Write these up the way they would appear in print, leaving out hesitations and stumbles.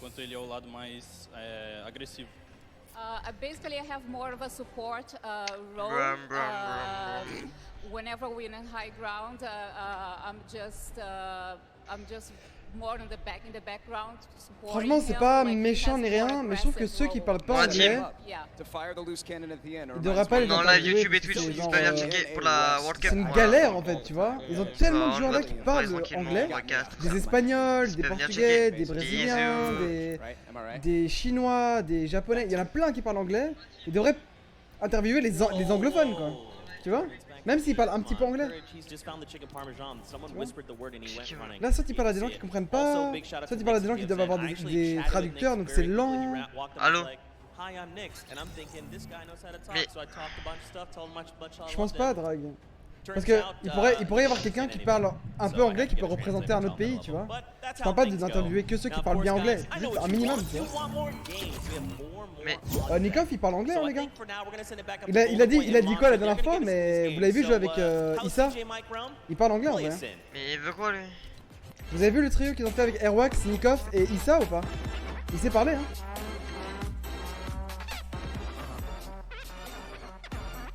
enquanto ele é o lado mais agressivo. Basically, I have more of a support role. Whenever we're in high ground, I'm just more in the background. Franchement, c'est pas méchant ni rien, mais je trouve que ceux qui parlent pas anglais, ils devraient pas les non, live YouTube et Twitch, c'est pas bien checké pour la World Cup. C'est une galère en fait, tu vois. Ils ont tellement de joueurs là qui parlent anglais, des Espagnols, des Portugais, des Brésiliens, des Chinois, des Japonais. Il y en a plein qui parlent anglais. Ils devraient interviewer les anglophones, quoi. Tu vois? Même s'ils parlent un petit peu anglais. Là, soit ils parlent à des gens qui comprennent pas, soit ils parlent à des gens qui doivent avoir des traducteurs, donc c'est lent. Allô? Mais... Je pense pas, Drag. Parce que il pourrait y avoir quelqu'un qui parle un peu anglais qui peut représenter un autre pays, tu vois. Je parle pas d'interviewer que ceux qui parlent bien anglais, juste un minimum, tu vois. Mais Nikov il parle anglais, hein, les gars. Il a dit quoi la dernière fois, mais vous l'avez vu jouer avec Issa. Il parle anglais en vrai. Mais il veut quoi lui? Vous avez vu le trio qu'ils ont fait avec Airwax, Nikov et Issa ou pas? Il sait parler, hein.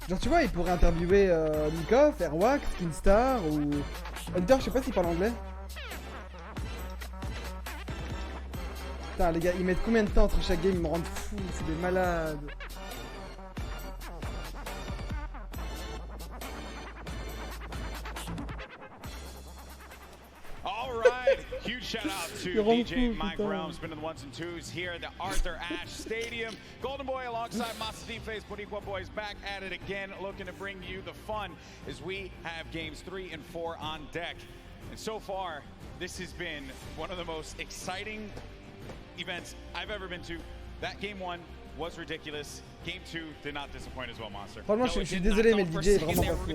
Genre tu vois, il pourrait interviewer Nikov, Airwax, Kinstar ou Hunter, je sais pas s'il parle anglais. Putain les gars, ils mettent combien de temps entre chaque game, ils me rendent fou, c'est des malades. Huge shout out to DJ Mike Rome, spinning the ones and twos here at the Arthur Ashe Stadium. Golden Boy alongside Masa Face, Boricua Boys back at it again, looking to bring you the fun as we have games 3 and 4 on deck. And so far, this has been one of the most exciting events I've ever been to. That game 1 was ridiculous. Game 2 did not disappoint as well, Monster. Franchement, je suis désolé, mais le DJ est vraiment pas fou.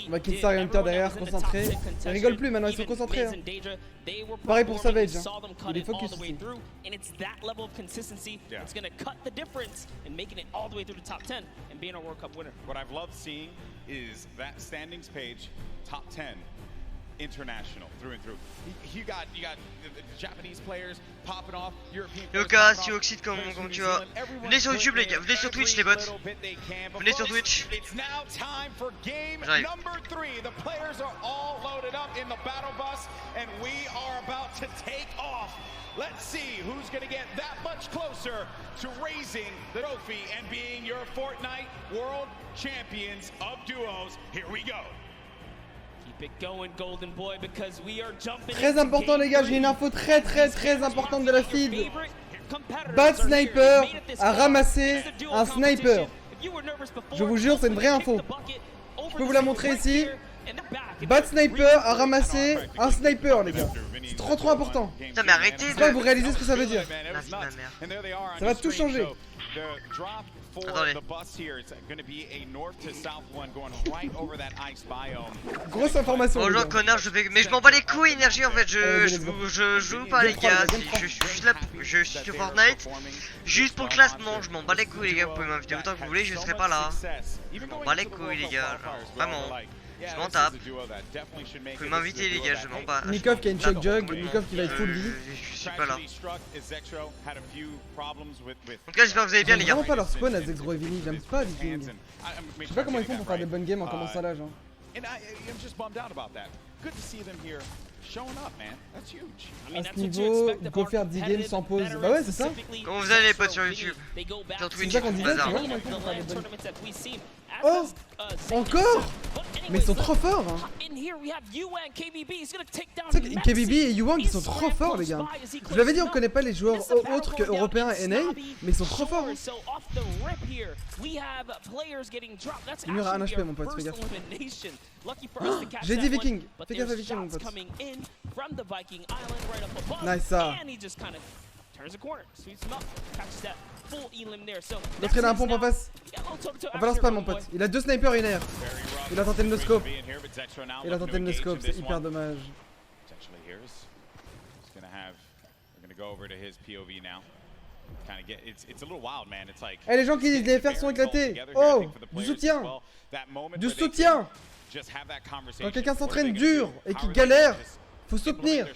On va Kinstar et Hunter derrière, concentrés. Ils rigolent plus maintenant, ils sont concentrés. Hein. Pareil pour Savage, hein. Il est focus aussi. What I've loved seeing is that standings page, top 10. International through and through. You got the Japanese players popping off, European players. Lucas, tu oxydes comme tu vas. Venez sur YouTube les gars, venez sur Twitch les bots. Venez sur Twitch. J'arrive. Number 3, the players are all loaded up in the battle bus and we are about to take off. Let's see who's going to get that much closer to raising the trophy and being your Fortnite World Champions of Duos. Here we go. Très important les gars, j'ai une info très importante de la feed. Bad Sniper a ramassé un sniper. Je vous jure, c'est une vraie info. Je peux vous la montrer ici. Bad Sniper a ramassé un sniper les gars. C'est trop important. Putain mais arrêtez de... vous réalisez ce que ça veut dire. Ça va tout changer. Attendez. Grosse information. Bonjour connard, mais je m'en bats les couilles énergie en fait, je joue pas les gars, je suis juste là, je suis sur Fortnite, juste pour le classement, je m'en bats les couilles les gars, vous pouvez m'inviter autant que vous voulez, je serai pas là. Je m'en bats les couilles les gars, genre, vraiment. Je m'en tape. Vous pouvez m'inviter les gars, je m'en bats. Nikov qui a une check jug, Nikov qui va être full vie. Je suis pas là. En tout cas j'espère que vous allez bien les gars. J'aime vraiment pas leur spawn à Zexro et Vini, j'aime pas Viking. Je sais pas comment ils font pour faire des bonnes games en commençant à l'âge. À ce niveau, il faut faire 10 games sans pause. Bah ouais c'est ça. Comment vous allez les potes sur YouTube? Sur Twitch, c'est ça qu'on disait, tu vois comment ils font pour faire des bonnes... Oh! Encore? Mais ils sont trop forts hein. Tu sais que KBB et Yuang ils sont trop forts les gars. Je vous l'avais dit, on connaît pas les joueurs autres que européens et NA, mais ils sont trop forts hein. Il meurt à 1 HP mon pote, fais gaffe. J'ai dit Viking, fais gaffe à Viking mon pote. Nice ça. L'autre il a un pompe en face. On balance pas mon pote. Il a 2 snipers et une air. Il a tenté le no-scope. Il a tenté le no-scope, c'est hyper dommage. Eh les gens qui disent les FR sont éclatés. Oh, du soutien. Du soutien. Quand quelqu'un s'entraîne dur et qui galère, Faut soutenir.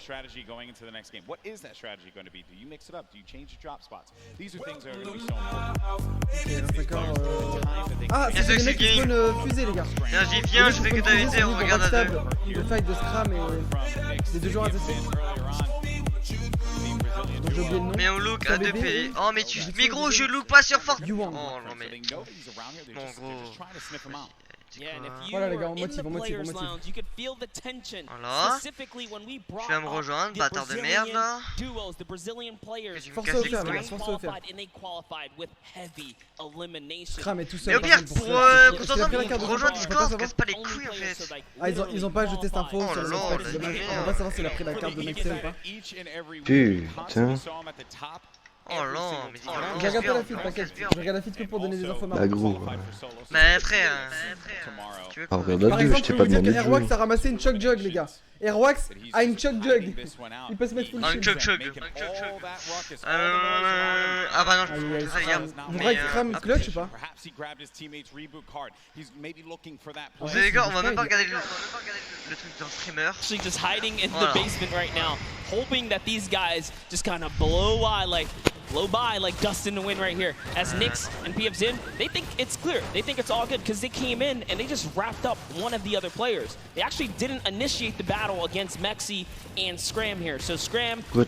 Ah, c'est des mecs qui spawnent fusée, les gars. J'y viens, je fais que t'inviter, on regarde à deux. Le fight de Scram et des 2 joueurs associés. J'ai oublié le nom. Mais on look à 2 PD. Oh, mais tu. Mais gros, je look pas sur Fortnite. Oh, non, mais. Bon, gros. Voilà les gars, on motive. Voilà. Tu vas me rejoindre, bâtard de merde là. Force au fer, les gars, force au fer. Scram est tout seul. Mais au pire, pour t'entendre, rejoindre Discord, casse pas les couilles en fait. Ah, ils ont pas ajouté cette info sur le spec. On va savoir s'il a pris la carte de Maxel ou pas. Putain. Oh non, mais Je regarde pas la feed, t'inquiète. Je regarde la feed que pour donner des infos marrantes. Bah gros. Bah frère. Ah, regarde Par à deux, je exemple, t'ai je pas peux vous dire demandé que de Airwax jouer. a ramassé une choc jug, les gars. Airwax a une choc jug. Il peut se mettre full Un shield. chug. Ah bah non, je peux ça les gars. Vous voyez Scram clutch ou pas? Vous savez quoi, on va même pas regarder le truc d'un streamer. Actually just hiding in the basement right now, hoping that these guys just kind of blow by like dust in the wind right here. As Nyx and PF's in, they think it's clear. They think it's all good because they came in and they just wrapped up one of the other players. They actually didn't initiate the battle against Mexi and Scram here. So Scram might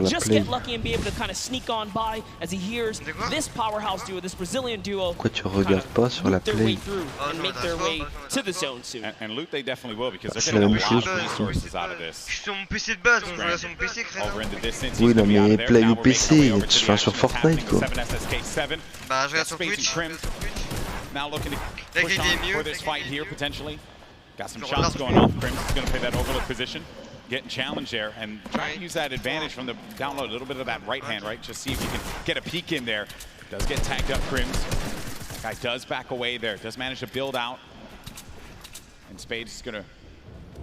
just get lucky and be able to kind of sneak on by as he hears this powerhouse duo, this Brazilian duo, Pourquoi tu regardes pas sur la their way play? through and make their way to the zone soon. And loot they definitely will because C'est they're la going même to get chose. a lot of resources out of this. Je suis sur mon PC de base, donc je regarde sur mon PC, Over crétin. in the distance, Oui, he's non, gonna be out mais of there. play Now au we're making PC, our way over to tu the fais un sur action. Fortnite, quoi. 7SSK7. Bah, je regarde Got sur Spacey Twitch. trimmed. Now looking to Like push they on did for mute, this like fight they here did potentially. Got some Go shots up. going off. Crim's gonna play that overlook position. Getting challenged there and trying to use that advantage from the down low. A little bit of that right hand, right? Just see if you can get a peek in there. Does get tagged up, Crims. That guy does back away there. Does manage to build out. And Spades is gonna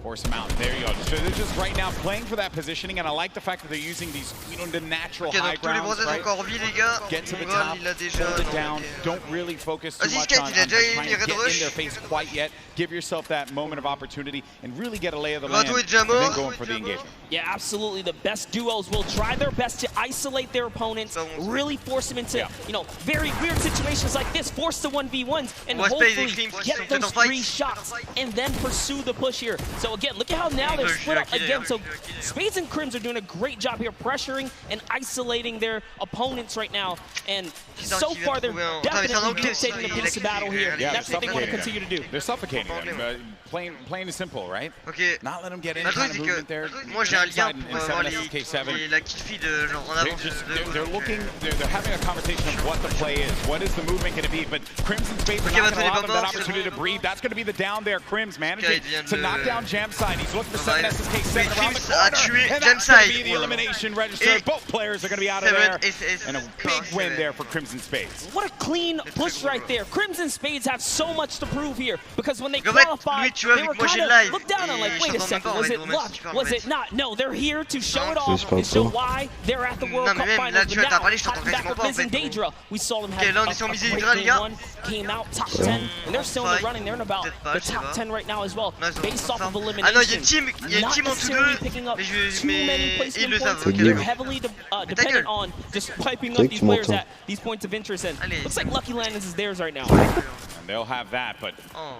force him out. There you go. So they're just right now playing for that positioning, and I like the fact that they're using these, you know, the natural Ok, high donc tous les grounds, brosses right? encore en vie, les gars. Get to the Mongol, top, il a déjà. hold it non, down. ok. Don't really focus too Vas-y, much Skate, on il a déjà trying une to get rush. in their face quite yet. Give yourself that moment of opportunity and really get a lay of the land, Rato est déjà and then mort. going for the engagement. Yeah, absolutely. The best duos will try their best to isolate their opponents, really force them into, you know, very weird situations like this, force the 1v1s, and Ouais, hopefully Spade et Cream, get c'est those en fight. 3 shots, and then pursue the push here. So again, look at how now they're split up again. So Spades and Crims are doing a great job here, pressuring and isolating their opponents right now. And so far, they're definitely dictating the pace of battle here. Yeah, That's what they want to suffocating continue to do. They're suffocating them. Plain and simple, right? Ok. Not let them get any Le kind truc, of c'est movement there. que moi j'ai un lien Inside pour in avoir 7SSK7. la kit feed genre en They're avance. just they're looking they're having a conversation of what the play is. What is the movement going to be? But Crimson Spades are Okay, not going to allow them that maintenant, opportunity to breathe. That's going to be the down there. Crims managing Okay, il vient to de- knock down Jamside. He's looking for Ouais. 7SSK7 Mais around the Crims a corner. tué And that's going to be Jamside. the elimination register. Et Both players are going to be out of there. 7SS. And a big win there for Crimson Spades. What a clean push right there. Crimson Spades have so much to prove here because when they En fait, qualified, lui, tu vois, they vu were que moi, j'ai kind le of live, looked down on like, et wait a j'entends second, même pas, was en fait, it gros, luck? même si tu parles, Was en fait. it not? No, they're here to show it Je off sais pas and show quoi. why they're at the World Non, mais Cup même Finals. là, tu But vois, t'as now, parlé, je t'entends talking back quasiment with pas, en Miz and fait. Daedra, we saw them Ok, have là, on a est sur great Miz et Daedra, les game gars. one, came out top 10, and they're still in the running. They're in about Peut-être pas, the je sais top pas. 10 right now as well, Non, ils ont based off ça. of Ah non, elimination. il y a une team en dessous d'eux, mais ils le savent. Ok, They're d'accord. heavily ta dependent gueule. on just piping C'est up que these tu players m'entends. at these points of interest, and Allez. looks like Lucky Landis is theirs right now. And they'll have that, but Oh.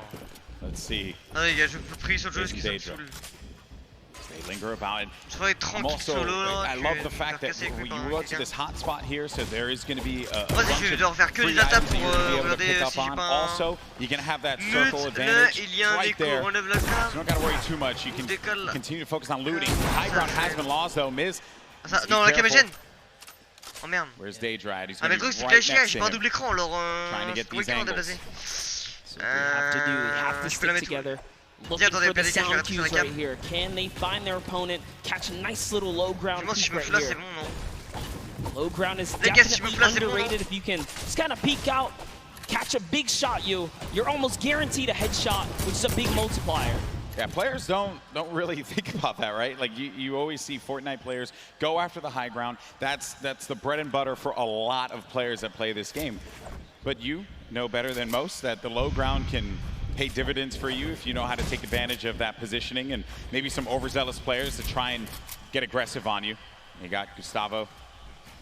let's see. Non, les gars, je peux prier sur le jeu parce qu'ils sont Daedra. saouls. They linger about it. Je ferais I'm tranquille also, solo là. I que love de the me fact faire that casser avec you mes go parents, to this quelqu'un. hot spot here, so there is going to be a Vas-y, bunch je of dois refaire que free les attaques items that pour you're going to be able to regarder pick si up j'ai on. pas un... Also, you're going to have that Mute, circle là, advantage il y a un right écho, there. enlève la You cam. don't got to worry too much. You can Décolle là. continue to focus on looting. High ground has been lost though. Miz, Ça- be Non, la cam est careful. gêne. Oh merde. Where's Daedra at? He's Ah, going mais to le be truc, c'est que là, right j'ai next to pas him. double écran alors. Trying to get Comment these ils vont angles. déplacer? So they have to do, they have to Je peux la stick mettre où? together. Looking attendez, for the regardez, je vais sound mettre sur la cues right cam. here. Can they find their opponent? Catch a nice little low ground Dis-moi si peek je me right flash, c'est here. bon, non? Low ground is Les gars, si je me definitely flash, c'est bon, underrated. non? If you can just kind of peek out, catch a big shot, you're almost guaranteed a headshot, which is a big multiplier. Yeah, players don't really think about that, right? Like you always see Fortnite players go after the high ground. That's the bread and butter for a lot of players that play this game. But you know better than most that the low ground can pay dividends for you if you know how to take advantage of that positioning and maybe some overzealous players to try and get aggressive on you. You got Gustavo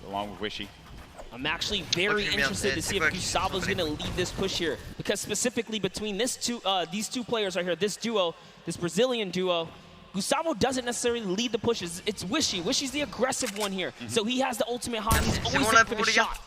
along with Wishy. I'm actually very interested to see if Gustavo's going to lead this push here, because specifically between these two players right here, this duo, this Brazilian duo, Gustavo doesn't necessarily lead the pushes. It's Wishy. Wishy's the aggressive one here, so he has the ultimate high. He's always there for the shot.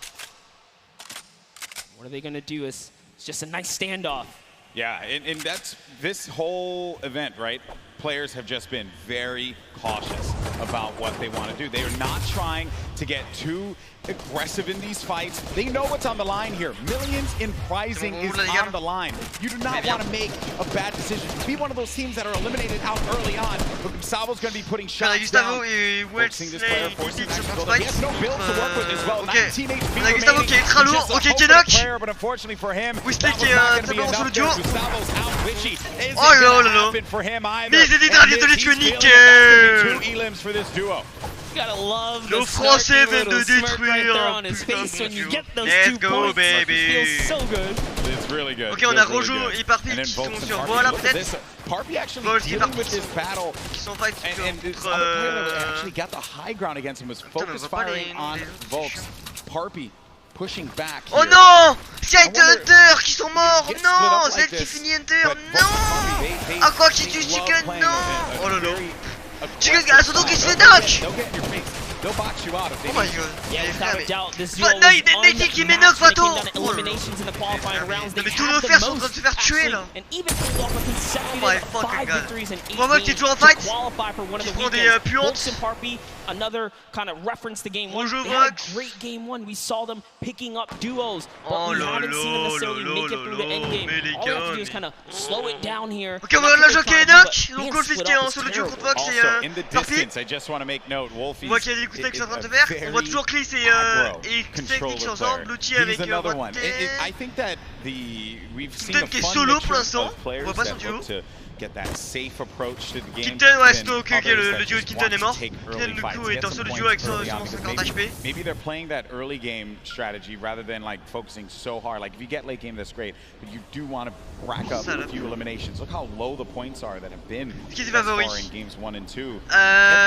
What are they going to do? It's just a nice standoff. Yeah, and that's this whole event, right? Players have just been very cautious about what they want to do. They are not trying to get too aggressive in these fights. They know what's on the line here. Millions in prizing is on the line. You do not want to make a bad decision. Be one of those teams that are eliminated out early on. But Gustavo's going to be putting shots down. Forcing this player, forcing this player. He has no build to work with as well. 19 HP remaining. Gustavo qui est ultra lourd. Ok, qui est knock. But unfortunately for him, Wesley qui est très bon sur le duo. Gustavo's out. Wishy isn't Oh là going to là. happen for him either. Mais c'est dit de les tuer, nickel. 2 elims for this duo. Le français vient de détruire. Let's go, baby. It's really good. Ok, on a Rojo et Parpi qui sont sur voie là peut-être. Parpi actually Volks et dealing Parpi with this battle, qui sont fight and this other player that actually got the high ground against him was focus firing on Volks. Parpi pushing back. Oh non, c'est Hunter qui sont morts. Non, c'est elle qui finit Hunter. Non. Ah quoi qui tue Chicken. Non. Oh là là. Chicken a son dos qui se fait knock. They'll box you out if they Oh my god. Yeah, without a doubt, this duo was Fortnite qui met knock Fato. eliminations in the qualifying rounds. Non mais tous nos frères sont en train de se faire tuer là. And even pulled off a consecutive 5 victories in 8 Moi qui est toujours en fight. Qui prend des puantes. Another kind of reference to game 1. Bonjour They had Vox. a great game 1. We saw them picking up duos, but Oh we là haven't seen them necessarily là make it through the end game. mais les All we have to gars, do is kind of slow it down here. Ok, on va la jockey et knock. Donc Wolfie qui est en solo duo contre Vox Also, in et the Parpi. distance, I just want to make note, On voit qu'il y a des coups de tête qui sont en train de se faire. On voit toujours Chris et Technique qui sont ensemble. L'outil avec one. I think that we've seen a Kitten qui est fun solo pour mixture l'instant. of On players voit pas son that duo. look to get that safe approach to the game. Kitten, ouais, c'est than ok, others le that duo de just Kitten want est to mort. take Kitten early du fights, coup get est en some solo points duo avec early on, son because 50 HP. maybe they're playing that early game strategy rather than like focusing so hard. Like if you get late game, that's great, but you do want to rack up a few eliminations. Look how low the points are that have been thus far in games 1 and 2. Get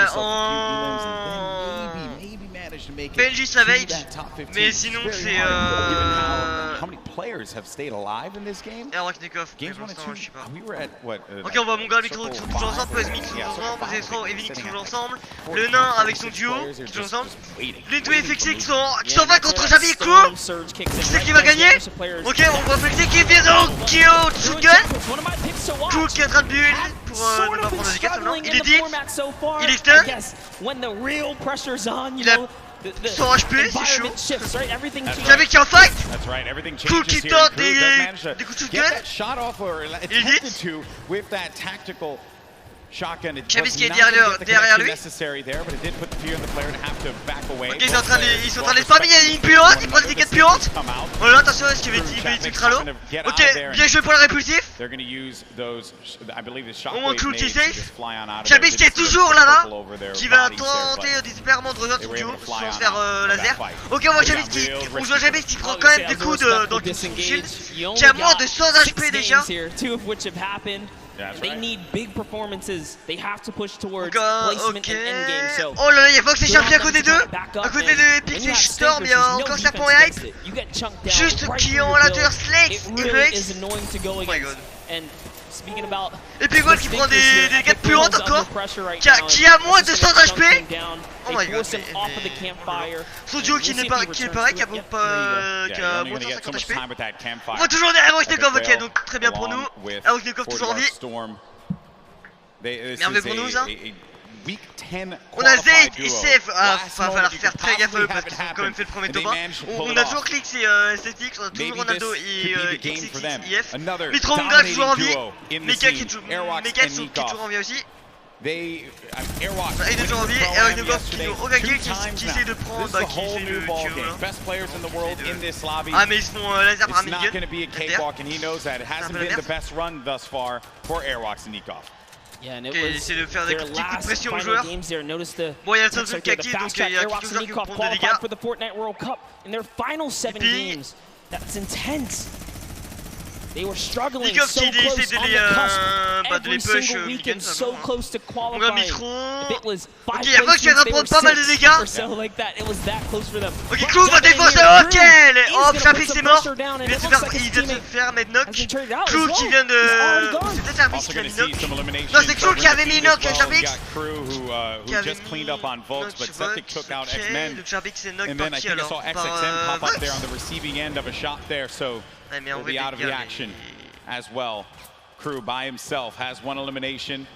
yourself a few elims and then maybe manage to make it Benji to Savage, that top 15. mais sinon It's c'est very hard, given how many players have stayed alive in this game. Et Rocknikov, Games 1 and 2, je sais pas. we were at what? Ok, on voit mon gars, Micro qui sont toujours ensemble, Pesmi qui sont toujours ensemble, Zestro et Vinny qui sont toujours ensemble, le nain avec son duo qui sont toujours ensemble, Lintou et Flexi qui sont va contre Javi Cool. Qui c'est qui va gagner? Ok, on voit Flexi qui vient de Kyo Tsuken. Cool qui est en train de build pour ne pas prendre de dégâts seulement. Il est dick, il est stun, il a son HP, c'est chaud. Javi qui est en fight. Cool qui tente des coups de shotgun. Il est dit. Chavis qui est derrière lui. Ok, ils sont en train de les spammer, il y a une puante, il prend des dégâts de puante. Oh là, attention, est-ce qu'il va être ultra low? Ok, bien joué pour le répulsif. Au moins Clou qui est safe. Chavis qui est toujours là-bas, qui va tenter désespérément de rejoindre son duo sans se faire laser. Ok, on voit Chavis qui prend quand même des coups dans le shield, qui a moins de 100 HP déjà. They need big performances. They have to push towards placement and endgame. So, oh là là, il y a Vox et Champion à côté d'eux. À côté de Epic et Storm, il y a encore Serpent et Hype. Juste qui ont la tueur Slate et Vex. Oh my god. Et puis Gold qui prend des dégâts de puante encore. Qui a moins de 100 HP. Oh my god. Son duo qui est pareil, qui a moins de 150 HP. On voit toujours derrière Rocknikov, ok, donc très bien pour nous. Rocknikov toujours en vie. Merde pour nous ça. On a Zayt et Sef, va falloir faire très gaffe à eux parce qu'ils ont quand même fait le premier top 1. On a toujours Clix et Esthetix, on a toujours Ronaldo et XXIF. Mitro Munga qui est toujours en vie. Meka qui est toujours en vie aussi. Il est toujours en vie. Et Rocknikov qui joue au gagné qui essaie de prendre, qui fait le duo là. Ah mais ils se font laser par un minigun. Yeah, and Ok, il essaie de faire des petits coups de pression aux joueurs. Bon, il y a le seul qui a kill, donc il y a quelques joueurs qui vont prendre des dégâts. Et puis... They were struggling Comme so s'il close essaie on de the cusp les, every les push single weekend, week-end, so close to Mon gars qualifying. Mitron. If it was 5 Ok, y'a pas que tu vas prendre pas mal de dégâts. or so like that, it was that close for them. Ok, Clou va défoncer, ok. Hop, Chapix c'est mort. Il vient de se faire mettre knock. Clou qui vient de... C'était Chapix qui a mis knock. Non, c'est Clou qui avait mis knock, Chapix. Qui avait mis knock, donc Chapix c'est knock par qui alors? Par Ouais, mais on veut out of the action as well. Crew by himself has one elimination.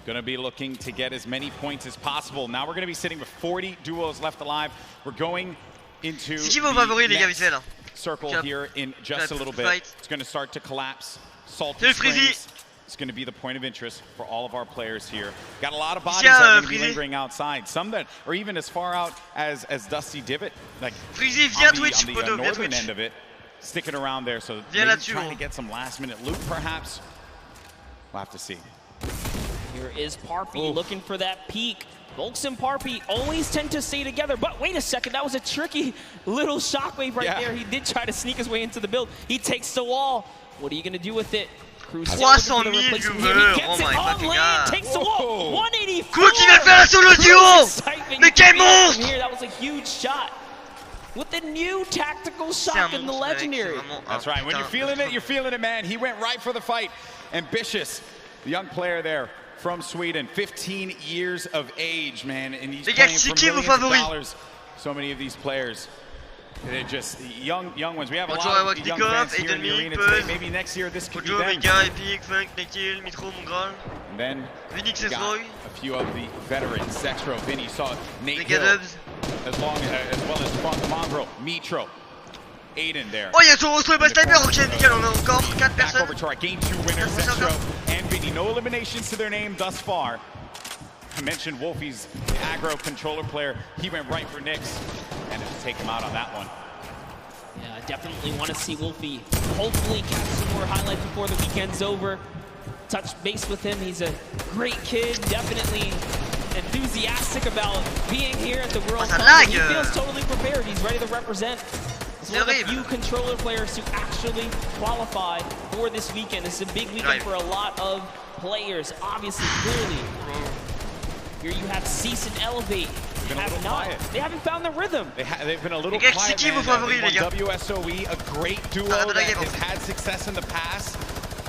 Gonna be looking to get as many points as possible. Now we're gonna be sitting with 40 duos left alive. We're going into the circle here in just a little bit. It's gonna start to collapse. Salty Springs is gonna be the point of interest for all of our players here. Got a lot of bodies that are gonna be lingering outside. Some that are even as far out as Dusty Divot, like on the northern end of it. Sticking around there, so maybe trying to get some last-minute loot, perhaps. We'll have to see. Here is Parpy looking for that peak. Volks and Parpy always tend to stay together, but wait a second, that was a tricky little shockwave right there. He did try to sneak his way into the build. He takes the wall. What are you gonna do with it? 300 000 viewers, oh my fucking god. Takes the wall. 184. Cool qui vient de faire la solo duo. Mais quel monstre! That was a huge shot. With the new tactical shock in the legendary. That's right. When you're feeling it, man. He went right for the fight. Ambitious, the young player there from Sweden, 15 years of age, man, and he's playing for millions of dollars. So many of these players, they're just young ones. We have a lot of young fans here in the arena today. Maybe next year this could be them. And then we got a few of the veterans. Zextro, Vinny, saw Nate Hill. As well as Funk Mongrel, Mitro, Aiden there. Oh, il y a son rostro et pas sniper, ok, nickel, on a encore 4 Back personnes. over to our game 2 winners, Zextro and Vinny. No eliminations to their name thus far. I mentioned Wolfie's the aggro controller player. He went right for Nyx and to take him out on that one. Yeah, I definitely want to see Wolfie hopefully catch some more highlights before the weekend's over. Touch base with him. He's a great kid, definitely enthusiastic about being here at the World Cup. He feels totally prepared. He's ready to represent. He's one of the few controller players to actually qualify for this weekend. This is a big weekend for a lot of players, obviously, clearly. Here you have Cease and Elevate. They haven't found the rhythm. They've been a little quiet, man. WSOE, a great duo that has had success in the past,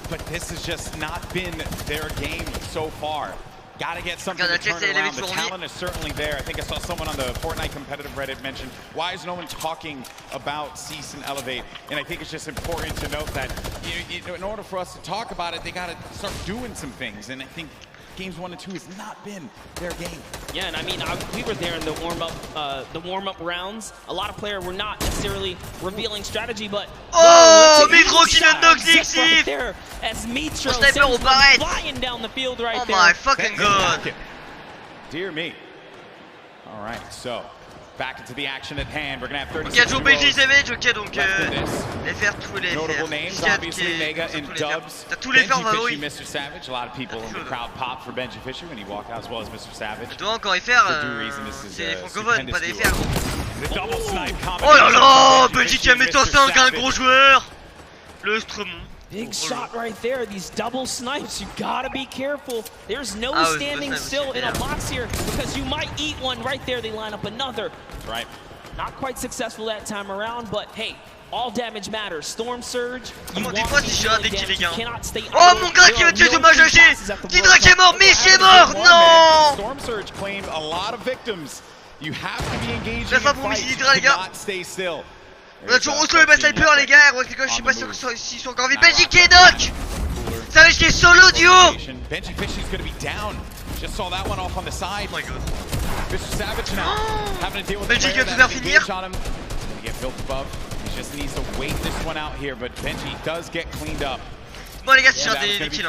but this has just not been their game so far. Got to get something to turn it around. The talent is certainly there. I think I saw someone on the Fortnite competitive Reddit mention, why is no one talking about Cease and Elevate? And I think it's just important to note that in order for us to talk about it, they got to start doing some things. And I think games 1 and 2 has not been their game. Yeah, and I mean, we were there in the warm-up rounds. A lot of players were not necessarily revealing strategy, but Mitro qui vient de knock Nyx right there as Mitro flying down the field right there. Oh my fucking god. Dear me. All right, so back into the action at hand. We're gonna have 30 seconds. Ok, toujours BG Savage, ok, donc les faire tous les notable names, obviously Mega and Dubs. T'as tous les faire favoris. Mr. Savage, a lot of people in the crowd popped for Benji Fisher when he walked out, as well as Mr. Savage. Tu dois encore y faire, c'est les francophones, pas des faire. Oh là là, Benji qui a mis en 5, un gros joueur. Le Stremont. Big shot right there. These double snipes, you gotta be careful. There's no standing still in a box here because you might eat one right there. They line up another. Right. Not quite successful that time around, but hey, all damage matters. Storm Surge, you want to you cannot stay. Oh mon gars qui va tuer Thomas Jaché. Tidra qui est mort, Mich est mort. Non. Storm Surge claimed a lot of victims. You have to be engaging in fights. You cannot stay still. On a toujours Oslo et pas sniper les gars, je suis pas sûr s'ils sont encore en vie. Benji qui est knock. Savage qui est solo duo. Benji Fish is gonna be down. Just saw that one off on the side. Oh my god. Mr. Savage now having to deal with Benji qui va tout faire finir. Gonna get built above. He just needs to wait this one out here, but Benji does get cleaned up. Bon les gars, c'est des kills.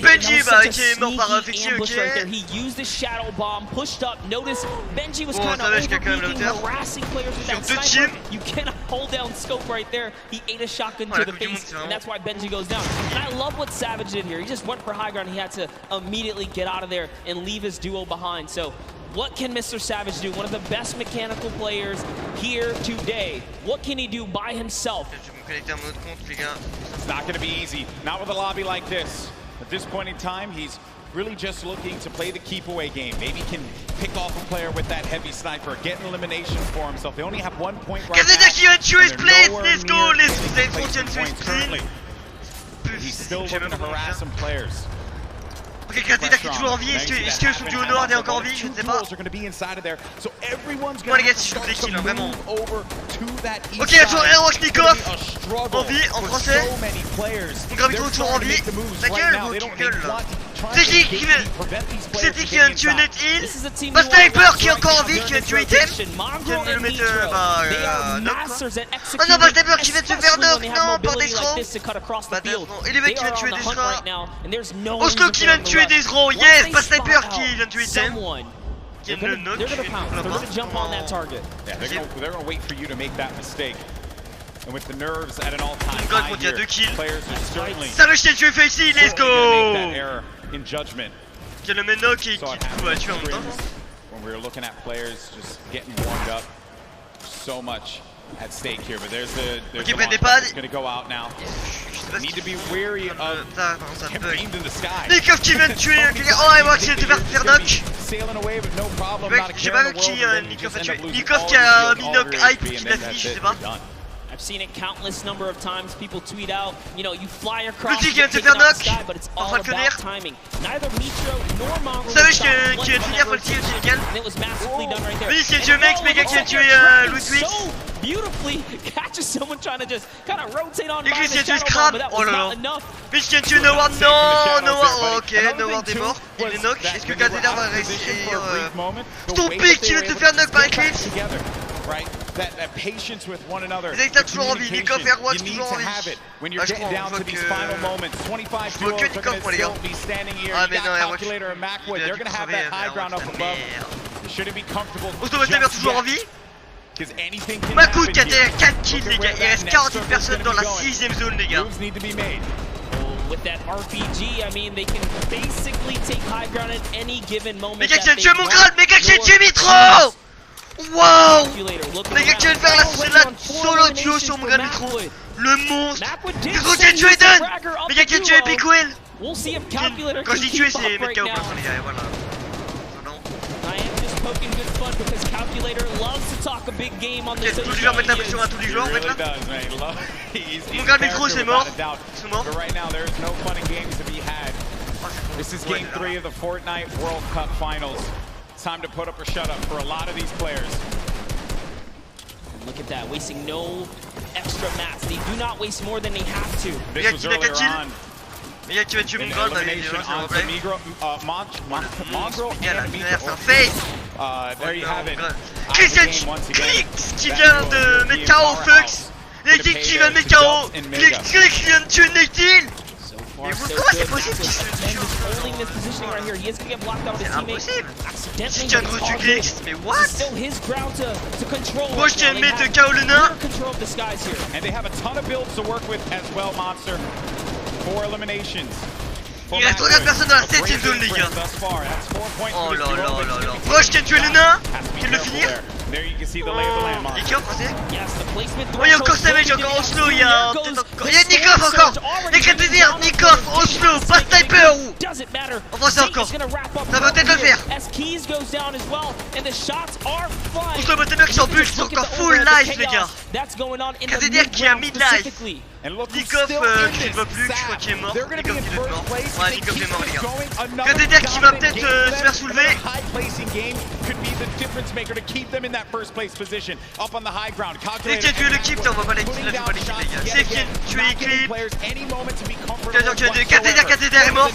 Benji qui est mort par Fixie, ok. He used the shadow bomb, pushed up. Notice Benji was kind of overbeating, harassing players with that sniper. You cannot hold down scope right there. He ate a shotgun to the face, and that's why Benji goes down. And I love what Savage did here. He just went for high ground. He had to immediately get out of there and leave his duo behind. So what can Mr. Savage do? One of the best mechanical players here today. What can he do by himself? Je vais me connecter à mon autre compte, les gars. It's not going to be easy. Not with a lobby like this. At this point in time, he's really just looking to play the keep away game. Maybe he can pick off a player with that heavy sniper, get an elimination for himself. They only have 1 point right now. Qui vient de tuer Split. Let's go. Let's fonctionne sur Split. He's still looking to harass some players. Ok, Kazedak qui est toujours en vie. Est-ce que son duo Nord est encore en vie? Je ne sais pas. Moi les gars, si je trouve des kills, vraiment. Ok, il y a toujours Nikov en vie, en français. Mon Gravito toujours en vie. Ta gueule, gros, qui gueule là. C'est qui vient de tuer Net-In? Bah, Sniper qui est encore en vie, qui vient de tuer Item. Qui vient de le mettre, knock. Oh non, bah, Sniper qui vient de se faire knock. Non, par Desran. Bah, Desran. Et les mecs qui viennent de tuer Desran. Oslo qui vient de tuer Desran. Yes, pas Sniper qui vient de tuer Item. Qui vient de le knock. Yeah, they're gonna wait for you to make that mistake. And with the nerves at an all-time high here, players are certainly Salut, je t'ai tué Facey, let's go! in judgment. Qui le met knock et qui va tuer en même temps. When we were looking at players just getting warmed up, so much at stake here, but there's the it's gonna go out now. Need to be wary of him aimed in the sky. Nikov qui vient de tuer un gars. Oh, et moi qui vient de faire knock. J'ai pas vu qui Nikov a tué. Nikov qui a mis knock hype qui l'a fini, je sais pas. I've seen it countless number of times. People tweet out, you know, you fly across the sky, but it's all about timing. Neither Mitro nor Mongrel. Vous savez qui vient de finir pour le tir illégal? It was massively done right there. Oui, c'est Dieu Mex, mais gars qui vient de tuer Ludwig. Beautifully catches someone trying to just kind of rotate on by the shadow Scrap. bomb, but that Oh was là not là. enough. Mitch qui vient de tuer Noward. Non, Noward. Ok, Noward est mort. Il est knock. Est-ce que Kazedak va réussir? Ton pic qui vient de te faire knock par Eclipse. Right, that patience with one another. Les états toujours en vie, Nikov et Airwatch toujours en vie. When you're getting down to these final moments, 25 duos are going to still be standing here. You got Calculator and Macwood, they're going to have that high ground up above. Shouldn't be comfortable. Ostomatemer toujours en vie. Macwood qui a 4 kills les gars, il reste 48 personnes dans la 6ème zone les gars. With that RPG, I mean, they can basically take high ground at any given moment. Les gars qui viennent tuer mon grade, les gars qui viennent tuer Mitro. Wow! Les gars qui viennent faire la solo duo sur mon grade Mitro. Le monstre! Mitro qui a tué Eden! Les gars qui a tué Epic Will! Quand je dis tuer, c'est mettre KO pour les gars, et voilà. Ok, tous les joueurs mettent la pression à tous les joueurs en fait là. Mon grade Mitro c'est mort. Ils sont morts. This is game 3 of the Fortnite World Cup Finals. It's time to put up or shut up for a lot of these players. Look at that, wasting no extra mats. They do not waste more than they have to. This was earlier on. Les gars qui va tuer mon grade, bah elimination onto Mongrel and Migro. There you have it. Christian Klix qui vient de mettre KO Flux. Nate qui vient de mettre KO. Klix qui vient de tuer Nate. Mais comment c'est possible qu'il se tue? C'est impossible. Si tu as reçu Klix, mais what? Moi je tiens de mettre KO le nain. And they have a ton of builds to work with as well, Monster. 4 eliminations. Il reste 3 personnes dans la 7ème zone les gars. Oh là là là là. Moi je tiens de tuer le nain. Qui le finir. Et qui en français? Oh, il y a encore Savage, il y a encore Oslo, il y a Nikov encore. Les Crétésir, Nikov, Oslo, pas Sniper ou en français encore. Ça va peut-être le faire. Ostomatemer qui s'en bûche, c'est encore full life les gars. Crétésir qui a mid-life. Nikov qui ne va plus, je crois qu'il est mort. Nikov qui est mort. Ouais, Nikov est mort les gars. Crétésir qui va peut-être se faire soulever. First place position up on the high ground. C'est qui a tué l'équipe, on va pas l'équipe, il a fait pas l'équipe les gars. C'est qui a tué l'équipe. Kazedak est mort.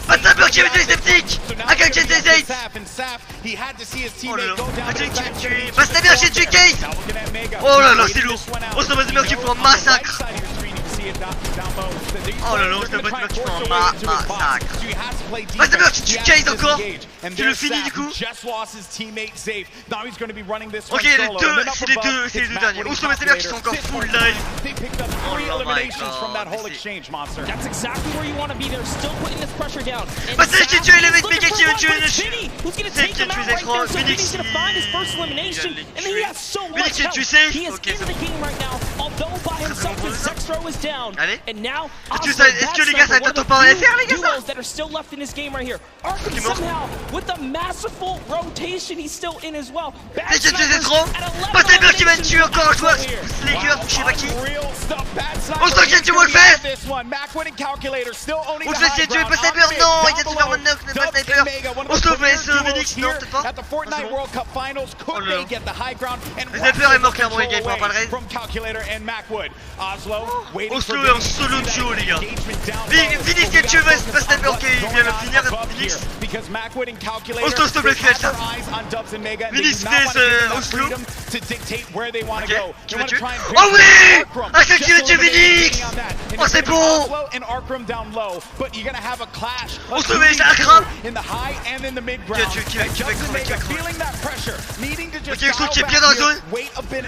Pas de Sniper qui avait tué Sceptic. Aka qui a tué Zayt. Oh là là, pas de Sniper qui a tué Case. Oh là là, c'est lourd. Ostomatemer qui prend un massacre. Oh là là, c'est le bot qui fait un massacre. Bah c'est bien, tu cases encore. Tu le finis du coup. Ok, c'est les deux derniers. Ouslo et Saber qui sont encore full live. Oh my god. That's exactly where you want to be. They're still putting this pressure down. Bah c'est lui qui a tué les mecs, Mega qui veut tuer le chien. Who's going to C'est take qui a him tué out les right trois. there? So Phoenix he's going to find his first elimination. And he has so much Phoenix help. tu sais. He is Ok, in ça the va. game right now. Although by himself, his Zextro is down. Allez. And now, Est-ce que les gars ça va être un top 1 FR les gars ça? duos that are still left in this game right here. Arkham somehow, with a masterful rotation, he's still in as well. C'est qui a tué les trois. Bah c'est bien qui va tuer encore un joueur. Les gars, je sais pas qui. On sent qu'il a tué Wolfest. Wolfest qui a tué pas Sniper. Non, il a tué Vermont Knock, mais pas Sniper. On se fait Phoenix, non peut-être pas. Oh là là. Le Sniper est mort clairement les gars, il pourra pas le raid. Oslo est en solo duo les gars. Phoenix qui a tué pas Sniper, ok il vient le finir Phoenix. Oslo s'il te plaît fais ça. Phoenix fait Oslo. Ok, qui va tuer. Oh oui. Ah quelqu'un qui va tuer Phoenix. Oh c'est bon. Oslo mais c'est un crâne. Qui va ok Oslo qui est bien dans la zone.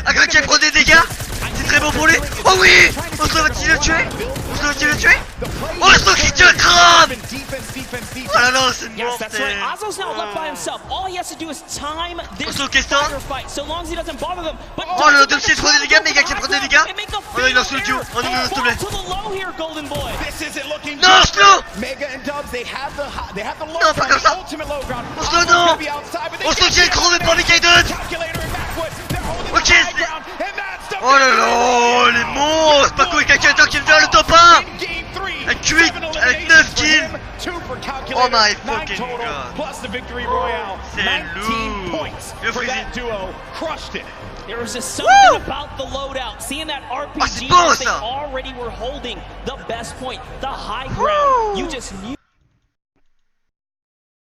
Akram qui va prendre des dégâts. C'est très bon pour lui. Oh oui. Oslo va-t-il le tuer. Oslo va-t-il le tuer. Oslo qui tue un crâne. Oh là là c'est Yes, that's right. mortel. Ozlo's now left by himself. All he has to do is time this Oslo qu'est-ce que c'est? fire fight, so long as he doesn't bother them. But Oh le Dubsy prend des dégâts, Mega qui prend des dégâts. Oh non il lance le duo. Oh non s'il te plaît. Non Oslo. Non pas comme ça. Oslo non. Oslo qui est crevé par Mega Dud. Ok c'est... Oh là là les monstres. Paco et Calculator qui me fait le top 1. Avec 8, avec 9 kills. Oh my fucking god. C'est lourd. Le freezing. There was just something about the loadout. Seeing that RPG, bon, they ça. already were holding the best point, the high ground. You just knew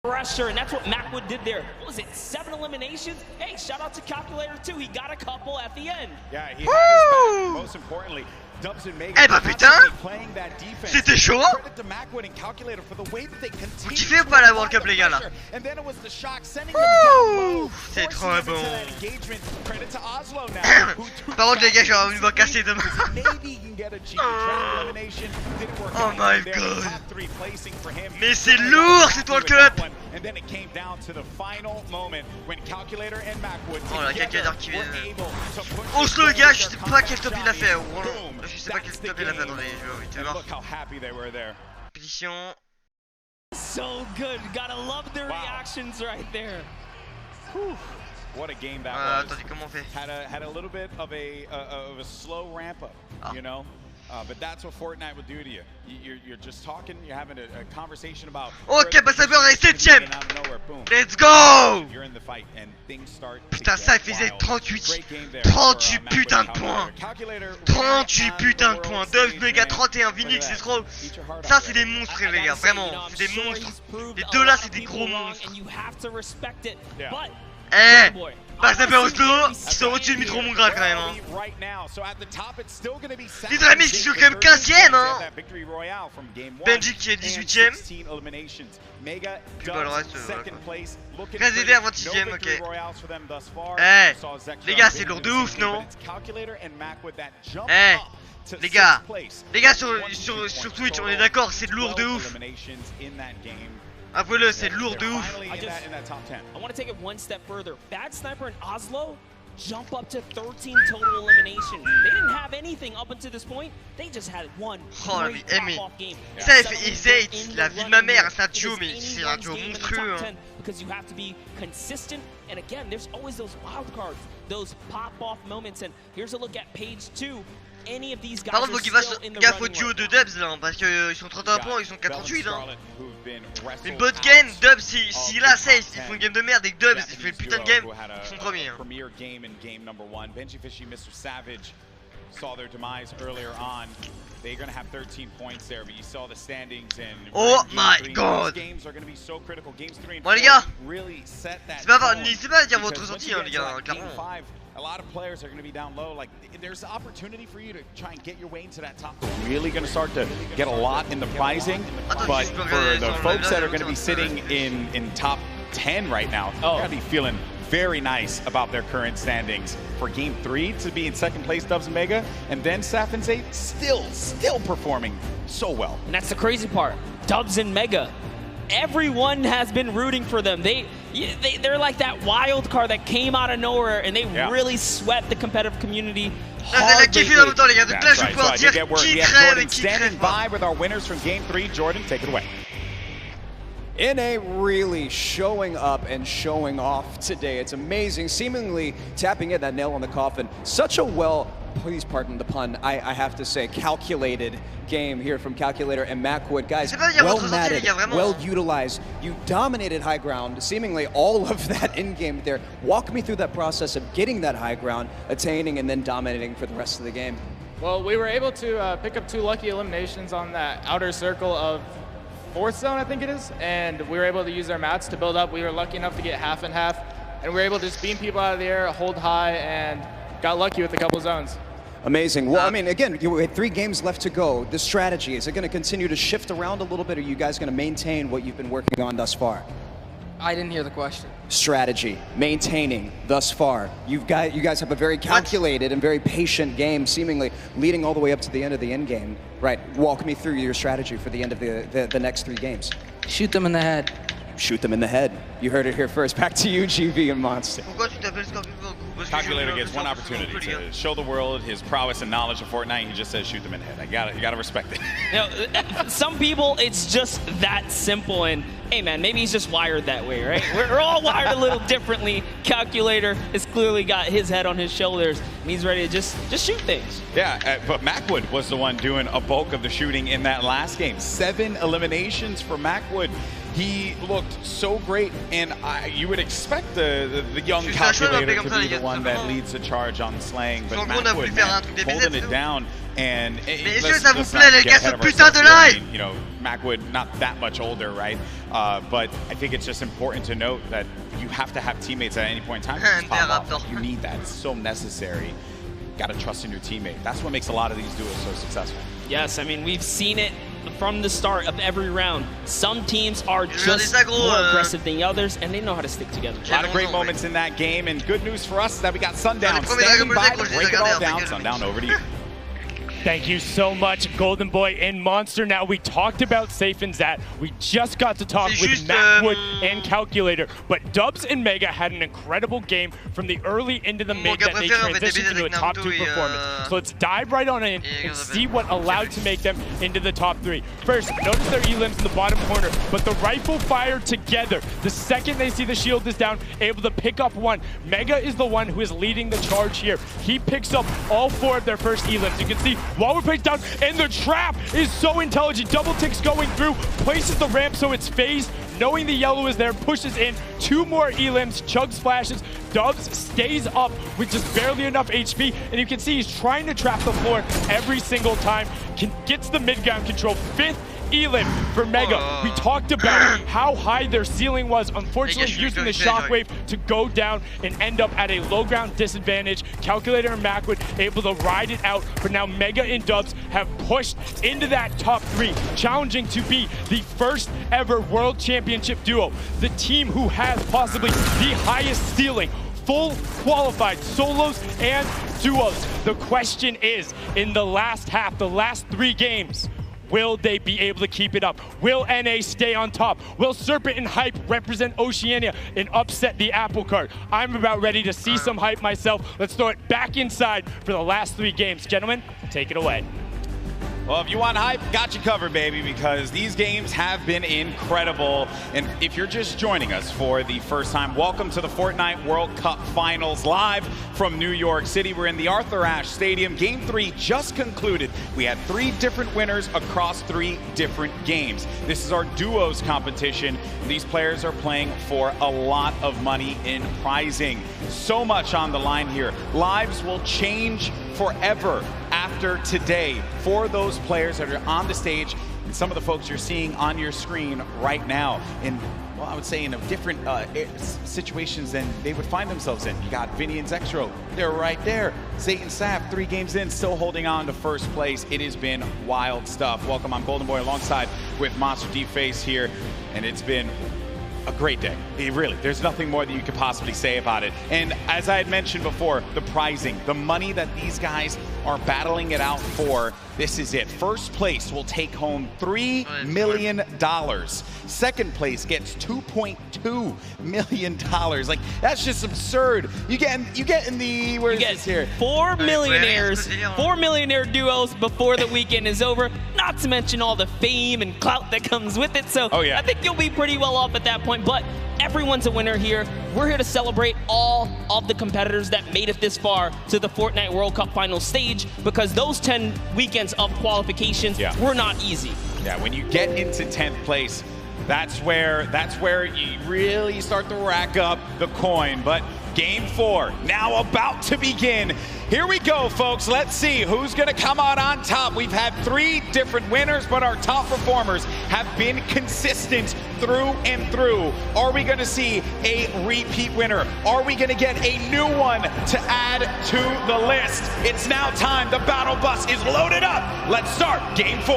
pressure, and that's what Macwood did there. What was it, 7 eliminations? Hey, shout out to Calculator too. He got a couple at the end. Yeah, he had his back. Most importantly, Dubs and Mega Eh bah putain. playing that defense. C'était chaud. Credit to Macwood and Calculator for the way that they Vous continue kiffez ou pas la World Cup les gars là? and then it was the shock sending them down low, C'est forcing trop them bon. into that engagement. Credit to Oslo now, who took Par contre les gars j'aurais une voix cassée demain. maybe he can get a cheap trap elimination. Didn't work Oh out my there. god. Top 3 placing for him. Mais c'est lourd cette World Cup. And then it came down to the final moment when Calculator and Macwood Oh là, together Calculator qui were vient. able to push Oslo les gars je sais pas quel the top il a fait. boom. Je sais pas quel top il a fait. Attendez je vais vite And voir. look how happy they were there. Pétition. So good. Gotta love the reactions right there. What a game that was. Attendez comment on fait? Had a little bit of a slow ramp up, you know. But that's what Fortnite will do to you. You're just talking, you're having a conversation about. Ok, bah ça peut être 7ème. Let's go. You're in the fight and things start. Putain ça il faisait 38 putains de points. 38 putains de points. Dubs, Mega 31, Phoenix, c'est trop. Ça c'est des monstres les gars, vraiment. C'est des monstres. Les deux là c'est des gros monstres. Eh, bah ça fait Oslo, qui sont au-dessus de Mitro Mongrad quand même hein. L'Hydramix qui joue quand même 15ème hein. Benji qui est 18ème. Puis bah le reste voilà quoi. Résidère 26ème, ok. Eh, les gars c'est lourd de ouf non? Eh, les gars sur Twitch on est d'accord c'est lourd de ouf. Avouez-le, c'est lourd de ouf. I want to take it one step further. Bad Sniper and Oslo jump up to 13 total eliminations. They didn't have anything up until this point. They just had one great pop-off game. Ça, il fait Izate, la vie de ma mère, c'est un duo, mais c'est un duo monstrueux. Hein. Because you have to be consistent, and again, there's always those wild cards, those pop-off moments. And here's a look at page 2. Any of these guys Par contre, faut qu'il fasse gaffe au duo de Dubs là, parce qu'ils sont 31 points, ils sont 48 hein. Une bonne game, Dubs, s'il a 16, ils font une game de merde et que Dubs il fait une putain de game, ils sont premiers hein. Oh my god. Bon les gars, c'est pas à dire votre ressenti hein les gars, clairement. A lot of players are going to be down low. Like, there's an opportunity for you to try and get your way into that top. Really going to start to get a lot in the pricing. But for the folks that are going to be sitting in top 10 right now, they're going to be feeling very nice about their current standings. For Game 3 to be in second place, Dubs and Mega, and then Saf and Zay still performing so well. And that's the crazy part. Dubs and Mega, everyone has been rooting for them. They're like that wild card that came out of nowhere, and they really swept the competitive community hard. That's right. So we have Jordan standing by with our winners from Game 3. Jordan, take it away. NA really showing up and showing off today. It's amazing, seemingly tapping in that nail on the coffin. Such a please pardon the pun, I have to say, calculated game here from Calculator and Macwood. Guys, well matted, well utilized. You dominated high ground, seemingly all of that in-game there. Walk me through that process of getting that high ground, attaining, and then dominating for the rest of the game. Well, we were able to pick up 2 lucky eliminations on that outer circle of 4th zone, I think it is, and we were able to use our mats to build up. We were lucky enough to get half and half, and we were able to just beam people out of the air, hold high, and got lucky with a couple zones. Amazing. Well, I mean, again, you had 3 games left to go. The strategy, is it going to continue to shift around a little bit, or are you guys going to maintain what you've been working on thus far? I didn't hear the question. Strategy, maintaining thus far. You guys have a very calculated and very patient game, seemingly leading all the way up to the end of the end game. Right, walk me through your strategy for the end of the next 3 games. Shoot them in the head. Shoot them in the head. You heard it here first. Back to you, GV and Monster. Calculator gets one opportunity to show the world his prowess and knowledge of Fortnite. He just says shoot them in the head. You gotta respect it. You know, some people, it's just that simple, and hey man, maybe he's just wired that way, right? We're all wired a little differently. Calculator has clearly got his head on his shoulders, and he's ready to just shoot things. Yeah, but Macwood was the one doing a bulk of the shooting in that last game. 7 eliminations for Macwood. He looked so great, and you would expect the young Calculator to be the one that leads the charge on slaying, but Macwood, man, holding it down. And let's not get ahead of ourselves here. I mean, you know, Macwood not that much older, right? But I think it's just important to note that you have to have teammates at any point in time. You need that. It's so necessary. Got to trust in your teammate. That's what makes a lot of these duos so successful. Yes, I mean, we've seen it from the start of every round. Some teams are just more aggressive than others, and they know how to stick together. A lot of great moments in that game, and good news for us is that we got Sundown standing by to break it all down. Sundown, over to you. Thank you so much, Golden Boy and Monster. Now, we talked about Safe and Zat. We just got to talk with Macwood and Calculator, but Dubs and Mega had an incredible game from the early into the mid that they transitioned into a top 2 performance. So let's dive right on in and see what allowed to make them into the top 3. First, notice their elims in the bottom corner, but the rifle fire together. The second they see the shield is down, able to pick up 1. Mega is the one who is leading the charge here. He picks up all 4 of their first elims. You can see Waller plays down, and the trap is so intelligent. Double ticks going through, places the ramp so it's phased. Knowing the yellow is there, pushes in 2 more elims, chug splashes. Dubs stays up with just barely enough HP, and you can see he's trying to trap the floor every single time. Gets the mid-ground control. 5th elim for Mega. We talked about how high their ceiling was, unfortunately using the shockwave to go down and end up at a low ground disadvantage. Calculator and Macwood able to ride it out, but now Mega and Dubs have pushed into that top 3, challenging to be the first ever World Championship duo. The team who has possibly the highest ceiling, full qualified solos and duos. The question is, in the last half, the last 3 games, will they be able to keep it up? Will NA stay on top? Will Serpent and Hype represent Oceania and upset the apple cart? I'm about ready to see some hype myself. Let's throw it back inside for the last 3 games. Gentlemen, take it away. Well, if you want hype, got you covered, baby, because these games have been incredible. And if you're just joining us for the first time, welcome to the Fortnite World Cup Finals live from New York City. We're in the Arthur Ashe Stadium. Game 3 just concluded. We had 3 different winners across 3 different games. This is our duos competition. These players are playing for a lot of money in prizing. So much on the line here. Lives will change forever after today for those players that are on the stage and some of the folks you're seeing on your screen right now in, well, I would say in a different situations than they would find themselves in. You got Vinny and Zextro, they're right there. Satan Sap, 3 games in, still holding on to first place. It has been wild stuff. Welcome, I'm Golden Boy alongside with Monster D-Face here, and it's been a great day. Really, there's nothing more that you could possibly say about it. And as I had mentioned before, the prizing, the money that these guys are battling it out for, this is it. First place will take home $3 million. Second place gets $2.2 million. Like, that's just absurd. You get in the, where is this here? 4 millionaires, 4 millionaire duos before the weekend is over. Not to mention all the fame and clout that comes with it. So I think you'll be pretty well off at that point. But everyone's a winner here. We're here to celebrate all of the competitors that made it this far to the Fortnite World Cup final stage, because those 10 weekends of qualifications were not easy. Yeah, when you get into 10th place, that's where you really start to rack up the coin. But game 4 now about to begin. Here we go, folks. Let's see who's going to come out on top. We've had 3 different winners, but our top performers have been consistent through and through. Are we going to see a repeat winner? Are we going to get a new one to add to the list? It's now time. The battle bus is loaded up. Let's start game 4.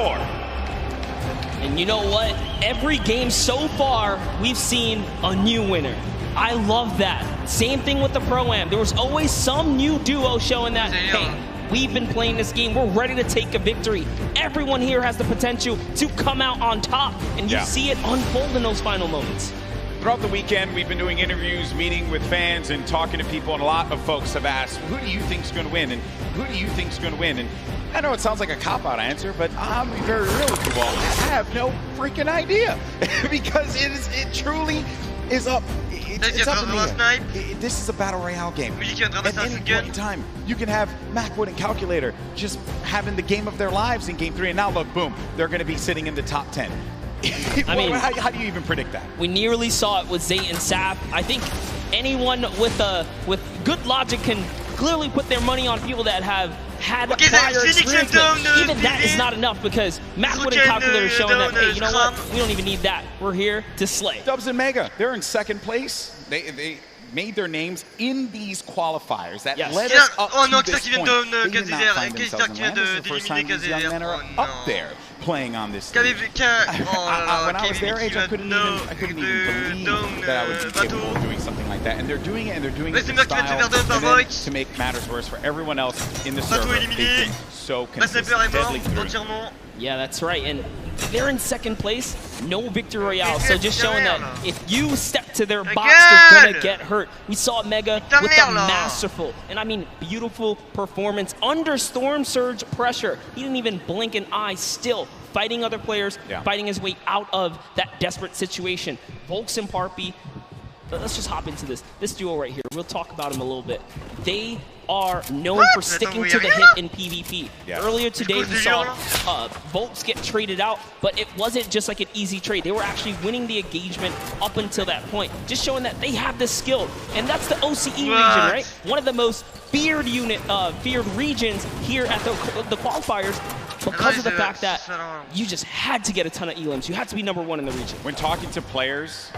And you know what? Every game so far, we've seen a new winner. I love that. Same thing with the Pro-Am. There was always some new duo showing that, hey, we've been playing this game. We're ready to take a victory. Everyone here has the potential to come out on top, and you see it unfold in those final moments. Throughout the weekend, we've been doing interviews, meeting with fans, and talking to people, and a lot of folks have asked, who do you think's going to win, and who do you think's going to win? And I know it sounds like a cop-out answer, but I'm very real with you all. I have no freaking idea, because it truly is up. It's up in the air. This is a battle royale game. At any point in time, you can have Macwood and Calculator just having the game of their lives in game 3, and now look, boom, they're going to be sitting in the top 10. I mean, how do you even predict that? We nearly saw it with Zay and Sap. I think anyone with good logic can clearly put their money on people that have had prior experience. Even that is not enough, because Macwood and Calculator are showing that, hey, you know what? We don't even need that. We're here to slay. Dubs and Mega, they're in 2nd place. They made their names in these qualifiers that led us up to this point. They did not find themselves in land. This is the first time these young men are up there playing on this stage. When I was their age, I couldn't even believe that I would be capable of doing something like that. And they're doing it, and they're doing it in style. And then to make matters worse for everyone else in the server, they've been so consistent, deadly through. Yeah, that's right. And they're in 2nd place, no victory royale. So just showing that if you step to their box, you're gonna get hurt. We saw Mega with a masterful, and I mean beautiful performance under storm surge pressure. He didn't even blink an eye, still fighting other players, fighting his way out of that desperate situation. Volks and Parpy, let's just hop into this duo right here. We'll talk about him a little bit. They are known for sticking to the hip in PvP. Earlier today, we saw Volks get traded out, but it wasn't just like an easy trade. They were actually winning the engagement up until that point, just showing that they have the skill. And that's the OCE region, right? One of the most feared regions here at the qualifiers, because of the fact that you just had to get a ton of elims. You had to be #1 in the region. When talking to players,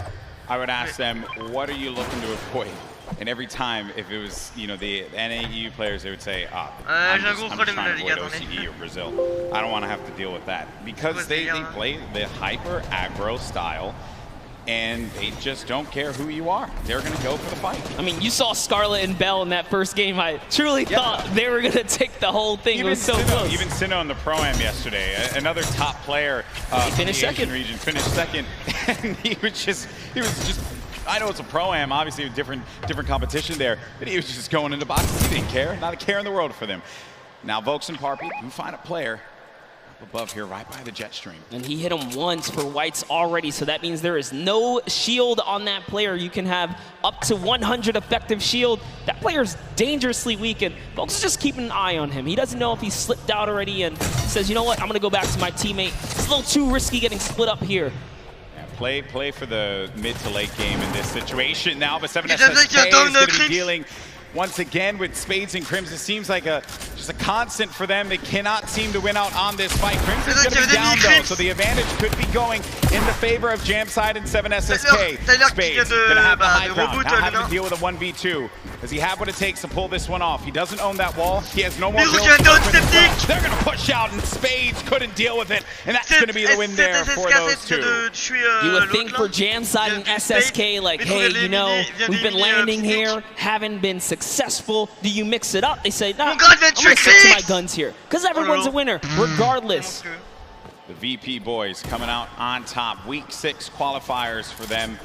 I would ask them, what are you looking to avoid? And every time, if it was, you know, the NAU players, they would say, I'm just trying to avoid OCE or Brazil. I don't want to have to deal with that. Because they play the hyper aggro style, and they just don't care who you are. They're going to go for the fight. I mean, you saw Scarlet and Bell in that first game. I truly thought they were going to take the whole thing. It was so close. Even Sinnoh in the Pro-Am yesterday, another top player in the Asian region, finished 2nd. And he was just, I know it's a Pro-Am, obviously a different competition there, but he was just going into boxes. He didn't care. Not a care in the world for them. Now, Volks and Parpy, you find a player up above here, right by the jet stream. And he hit him once for whites already, so that means there is no shield on that player. You can have up to 100 effective shield. That player's dangerously weak, and Volks is just keeping an eye on him. He doesn't know if he's slipped out already, and says, you know what, I'm going to go back to my teammate. It's a little too risky getting split up here. Play for the mid to late game in this situation now, but 7SSK is going to be dealing once again with Spades and Crims. It seems like just a constant for them. They cannot seem to win out on this fight. Crimson's going to be down though, so the advantage could be going in the favor of Jamside and 7SSK. Spades going to have the high ground, now having to deal with a 1v2. Does he have what it takes to pull this one off? He doesn't own that wall. He has no more build. They're going to push out, and Spades couldn't deal with it, and that's going to be the win there for those two. You would think for Jamside and SSK, like, hey, you know, we've been landing here, haven't been successful. Do you mix it up? They say, no, I'm going to stick to my guns here, because everyone's a winner, regardless. The VP boys coming out on top. Week 6 qualifiers for them,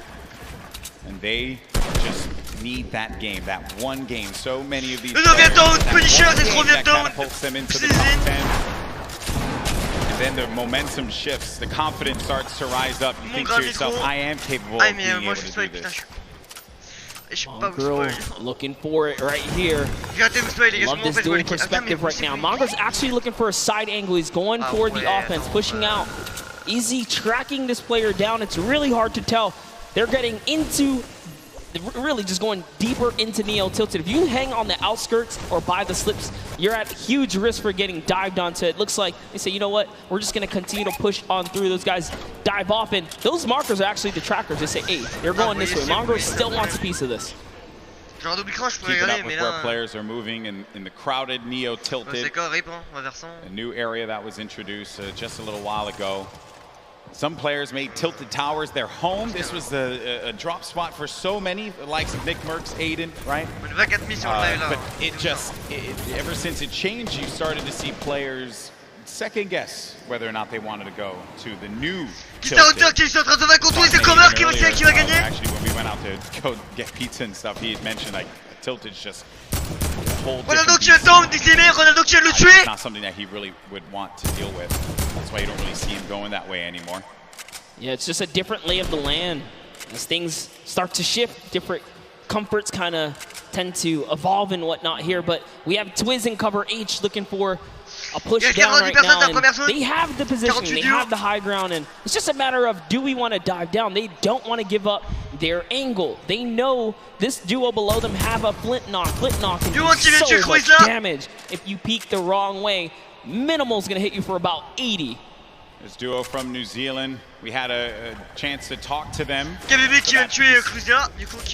and they just need that game, that one game. So many of these players, that catapults them into the top 10. And then the momentum shifts, the confidence starts to rise up. You think to yourself, I am capable of being able to do this. Mongrel looking for it right here. Love this dual perspective right now. Mongrel's actually looking for a side angle. He's going for the offense, pushing out. Is he tracking this player down? It's really hard to tell. They're getting into, really just going deeper into Neo Tilted. If you hang on the outskirts or by the slips, you're at huge risk for getting dived onto. It looks like they say, you know what, we're just going to continue to push on through. Those guys dive off, and those markers are actually the trackers. They say, hey, they're going this way. Mongrel still wants a piece of this. Keep it up with where players are moving in the crowded Neo Tilted. A new area that was introduced just a little while ago. Some players made Tilted Towers their home. This was a drop spot for so many, the likes of Nick Merckx, Aiden, right? But it just, ever since it changed, you started to see players second guess whether or not they wanted to go to the new Tilted. Actually, when we went out to go get pizza and stuff, he had mentioned like Tilted's just a whole different beast. It's not something that he really would want to deal with. That's why you don't really see him going that way anymore. Yeah, it's just a different lay of the land. As things start to shift, different comforts kind of tend to evolve and whatnot here. But we have Twiz in cover H looking for a push down right now. And they have the position, they have the high ground, and it's just a matter of, do we want to dive down? They don't want to give up their angle. They know this duo below them have a flint knock. Flint knock can do so much damage if you peek the wrong way. Minimal's going to hit you for about 80. This duo from New Zealand, we had a chance to talk to them.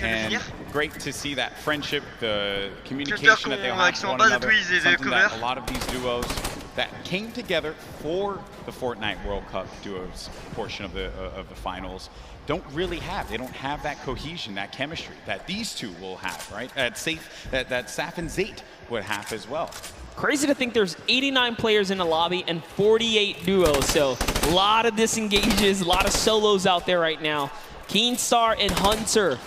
And great to see that friendship, the communication that they have with one another. Something that a lot of these duos that came together for the Fortnite World Cup duos portion of the finals don't really have. They don't have that cohesion, that chemistry that these two will have, right? That Saf and Zayt would have as well. Crazy to think there's 89 players in the lobby and 48 duos, so a lot of disengages, a lot of solos out there right now. Keenstar and Hunter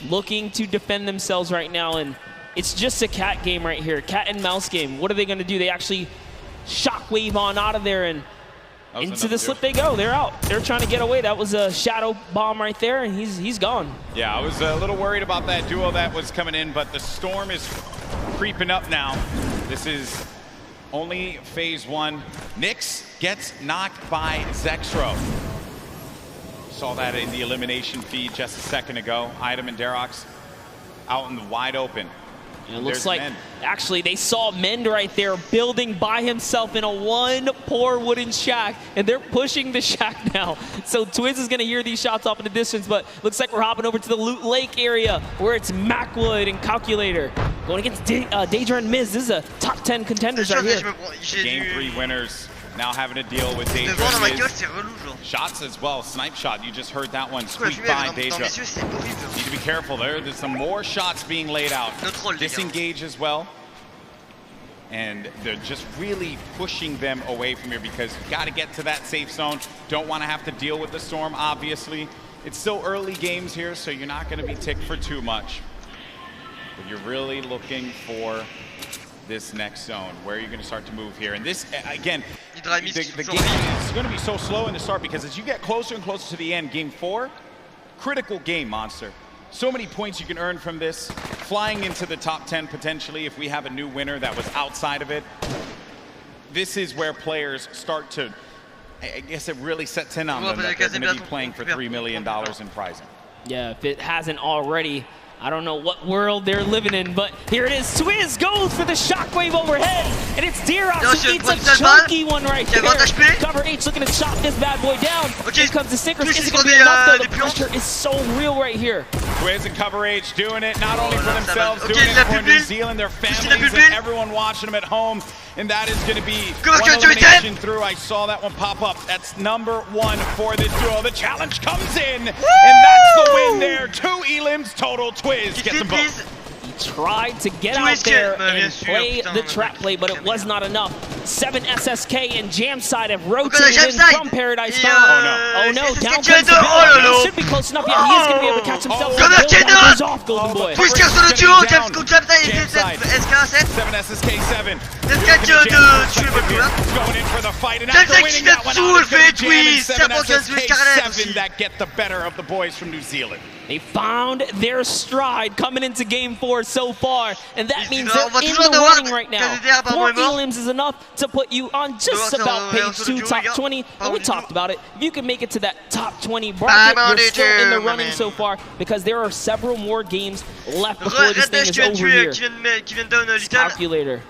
looking to defend themselves right now, and it's just a cat game right here, cat and mouse game. What are they going to do? They actually shockwave on out of there, and into the slip they go. They're out. They're trying to get away. That was a shadow bomb right there, and he's gone. Yeah, I was a little worried about that duo that was coming in, but the storm is creeping up now. This is only phase 1. Nyx gets knocked by Zexro. Saw that in the elimination feed just a second ago. Item and Derox out in the wide open. And it looks like, actually, they saw Mend right there building by himself in a one poor wooden shack, and they're pushing the shack now. So Twiz is going to hear these shots off in the distance, but looks like we're hopping over to the Loot Lake area where it's Macwood and Calculator going against Daedra and Miz. This is a top 10 contenders right here. Game 3 winners now having to deal with Daedra and Miz. Shots as well, snipe shot. You just heard that one squeak by Daedra. Need to be careful there. There's some more shots being laid out. Disengage as well. And they're just really pushing them away from here because you got to get to that safe zone. Don't want to have to deal with the storm, obviously. It's still early games here, so you're not going to be ticked for too much. But you're really looking for this next zone, where you're going to start to move here. And this, again, the game is going to be so slow in the start because as you get closer and closer to the end, game 4, critical game, Monster. So many points you can earn from this. Flying into the top 10 potentially if we have a new winner that was outside of it. This is where players start to, I guess it really sets in on them that they're going to be playing for $3 million in prizing. Yeah, if it hasn't already. I don't know what world they're living in, but here it is. Twiz goes for the shockwave overhead, and it's Dirox who eats a chunky one right there. Cover H looking to chop this bad boy down. Here comes the sinkers. Is it going to be enough though? The pressure is so real right here. Twiz and Cover H doing it, not only for themselves, doing it for New Zealand, their families, and everyone watching them at home. And that is going to be one elimination through. I saw that one pop up. That's number 1 for this duo. The challenge comes in, and that's the win there. 2 elims total. Twiz gets them both. He tried to get out there and play the trap play, but it was not enough. 7 SSK and Jamside have rotated in from Paradise Found. Oh no, down comes the build. He should be close enough. Yeah, he is going to be able to catch himself. Goes off, Golden Boy. Twiz sur le duo, Jamside et SK7. 7 SSK7. SK de tuer Volcola. Going in for the fight, and after winning that one out, Twiz, 7 SSK7 that get the better of the boys from New Zealand. They found their stride coming into game 4 so far, and that means they're in the running right now. 4 elims is enough to put you on just about page 2, top 20. And we talked about it. If you can make it to that top 20 bracket, you're still in the running so far, because there are several more games left before this thing is over here. This Calculator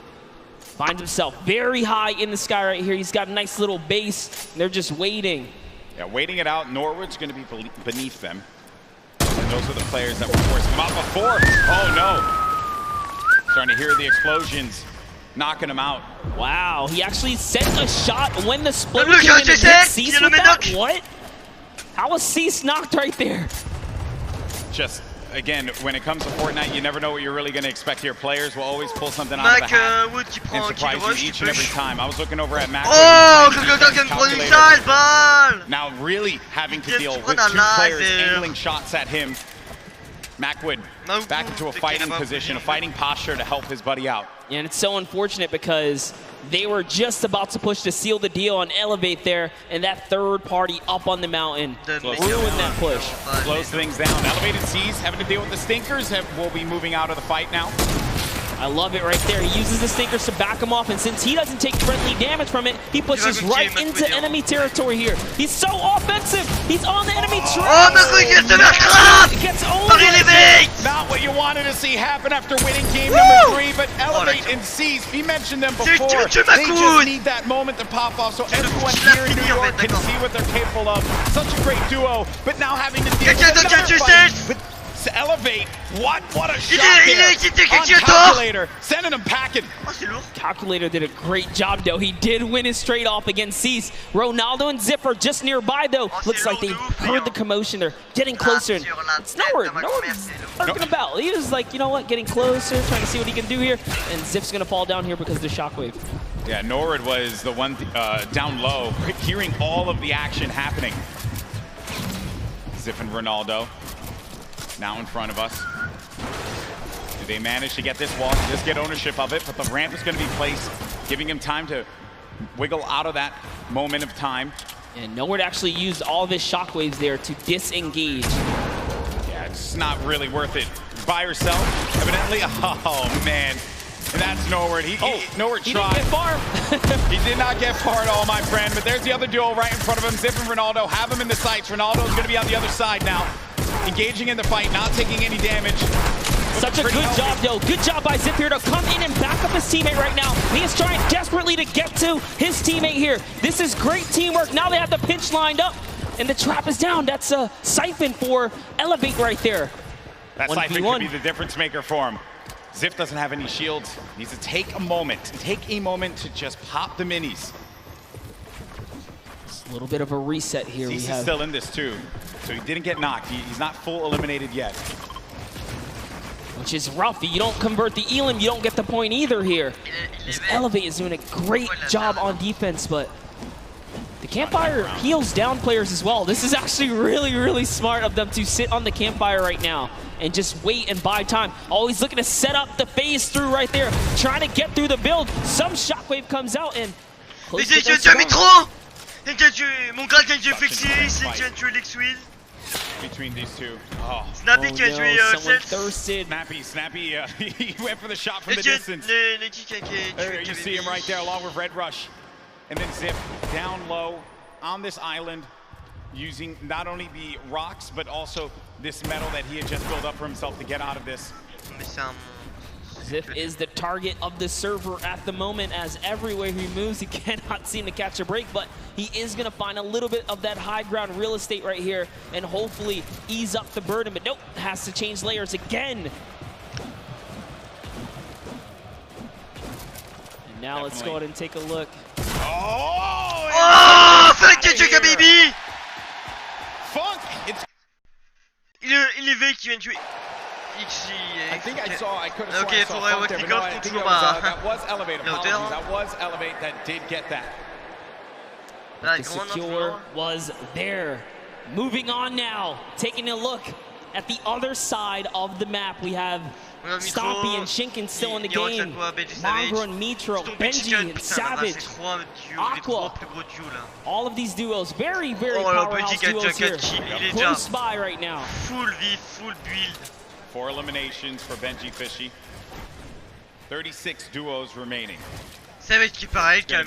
finds himself very high in the sky right here. He's got a nice little base, and they're just waiting. Yeah, waiting it out. Norwood's going to be beneath them. And those are the players that were forcing them out before. Oh no. Starting to hear the explosions, knocking them out. Wow, he actually sent a shot when the splitter came in and hit Cease with that? What? How was Cease knocked right there? Just, again, when it comes to Fortnite, you never know what you're really going to expect here. Players will always pull something out of the hat and surprise you each and every time. I was looking over at Matt. Now really having to deal with 2 players angling shots at him. Macwood back into a fighting position, a fighting posture to help his buddy out. Yeah, and it's so unfortunate because they were just about to push to seal the deal on Elevate there, and that third party up on the mountain ruined that push. Slows things down. Elevated Seas having to deal with the Stinkers will be moving out of the fight now. I love it right there. He uses the Stinkers to back him off, and since he doesn't take friendly damage from it, he pushes right into enemy territory here. He's so offensive. He's on the enemy track. It gets only not what you wanted to see happen after winning game number 3, but Elevate and Seas, we mentioned them before. They just need that moment to pop off so everyone here in New York can see what they're capable of. Such a great duo, but now having to deal with Elevate, what a shot there on Calculator, sending him packing. Calculator did a great job though. He did win his straight off against Cease. Ronaldo and Zip are just nearby though. Looks like they heard the commotion. They're getting closer. It's Norwood. Norwood's lurking about. He was like, you know what, getting closer, trying to see what he can do here. And Zip's gonna fall down here because of the shockwave. Yeah, Norwood was the one down low, hearing all of the action happening. Zip and Ronaldo now in front of us. Do they manage to get this wall, just get ownership of it? But the ramp is going to be placed, giving him time to wiggle out of that moment of time. And Norwood actually used all of his shockwaves there to disengage. Yeah, it's not really worth it. By herself, evidently. Oh, man. And that's Norwood. Norwood tried. Didn't get far. He did not get far at all, my friend. But there's the other duo right in front of him. Zip and Ronaldo have him in the sights. Ronaldo's going to be on the other side now. Engaging in the fight, not taking any damage. Such a good job, though. Good job by Zip here to come in and back up his teammate right now. He is trying desperately to get to his teammate here. This is great teamwork. Now they have the pinch lined up, and the trap is down. That's a siphon for Elevate right there. That siphon could be the difference maker for him. Zip doesn't have any shields. Needs to take a moment to just pop the minis. A little bit of a reset here. He's still in this too, so he didn't get knocked. He's not full eliminated yet. Which is rough. You don't convert the elim, you don't get the point either here. This Elevate is doing a great job on defense, but the Campfire heals down players as well. This is actually really, really smart of them to sit on the Campfire right now and just wait and buy time. Always looking to set up the phase through right there, trying to get through the build. Some shockwave comes out and Mon gars vient de tuer Flexis, il vient de tuer Lexwheel. Between these two. Oh. Snappy qui a tué Snappy, he went for the shot from the distance. There you see him right there along with Red Rush. And then Zip down low on this island. using not only the rocks, but also this metal that he had just built up for himself to get out of this. Ziff is the target of the server at the moment, as everywhere he moves, he cannot seem to catch a break, but he is going to find a little bit of that high ground real estate right here and hopefully ease up the burden, but nope, has to change layers again. And now let's go ahead and take a look. Oh, Funk est baby. Funk, it's... Il est V qui vient de tuer. I think I saw, I could have okay, sworn I saw Funk there, but no, I think that was Elevate. Apologies, that was Elevate that did get that. The secure was there. Moving on now, taking a look at the other side of the map. We have Stompy and Shinken still in the game. Mongrel and Mitro, Benji and Savage, Aqua. All of these duos, very, very powerhouse duos here. Close by right now. Full V, full build. 4 eliminations for Benji Fishy. 36 duos remaining. Savage qui pareil, qui a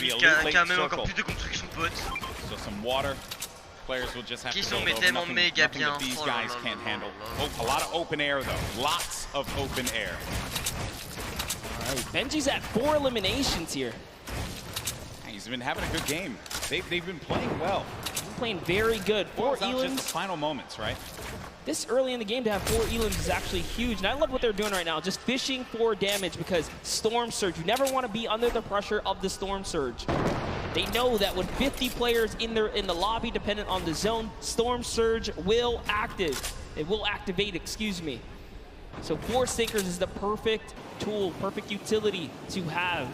même encore plus de construction pote. So some water. Players will just have Qui to sont mes build thèmes nothing méga bien. that these guys can't handle. Oh, a lot of open air though. Lots of open air. All right, Benji's at 4 eliminations here. He's been having a good game. They've been playing well. Playing very good. 4 elims. Just final moments, right? This early in the game to have 4 elims is actually huge, and I love what they're doing right now, just fishing for damage, because Storm Surge, you never want to be under the pressure of the Storm Surge. They know that with 50 players in the lobby, dependent on the zone, Storm Surge will activate, excuse me. So 4 Sinkers is the perfect tool, perfect utility to have.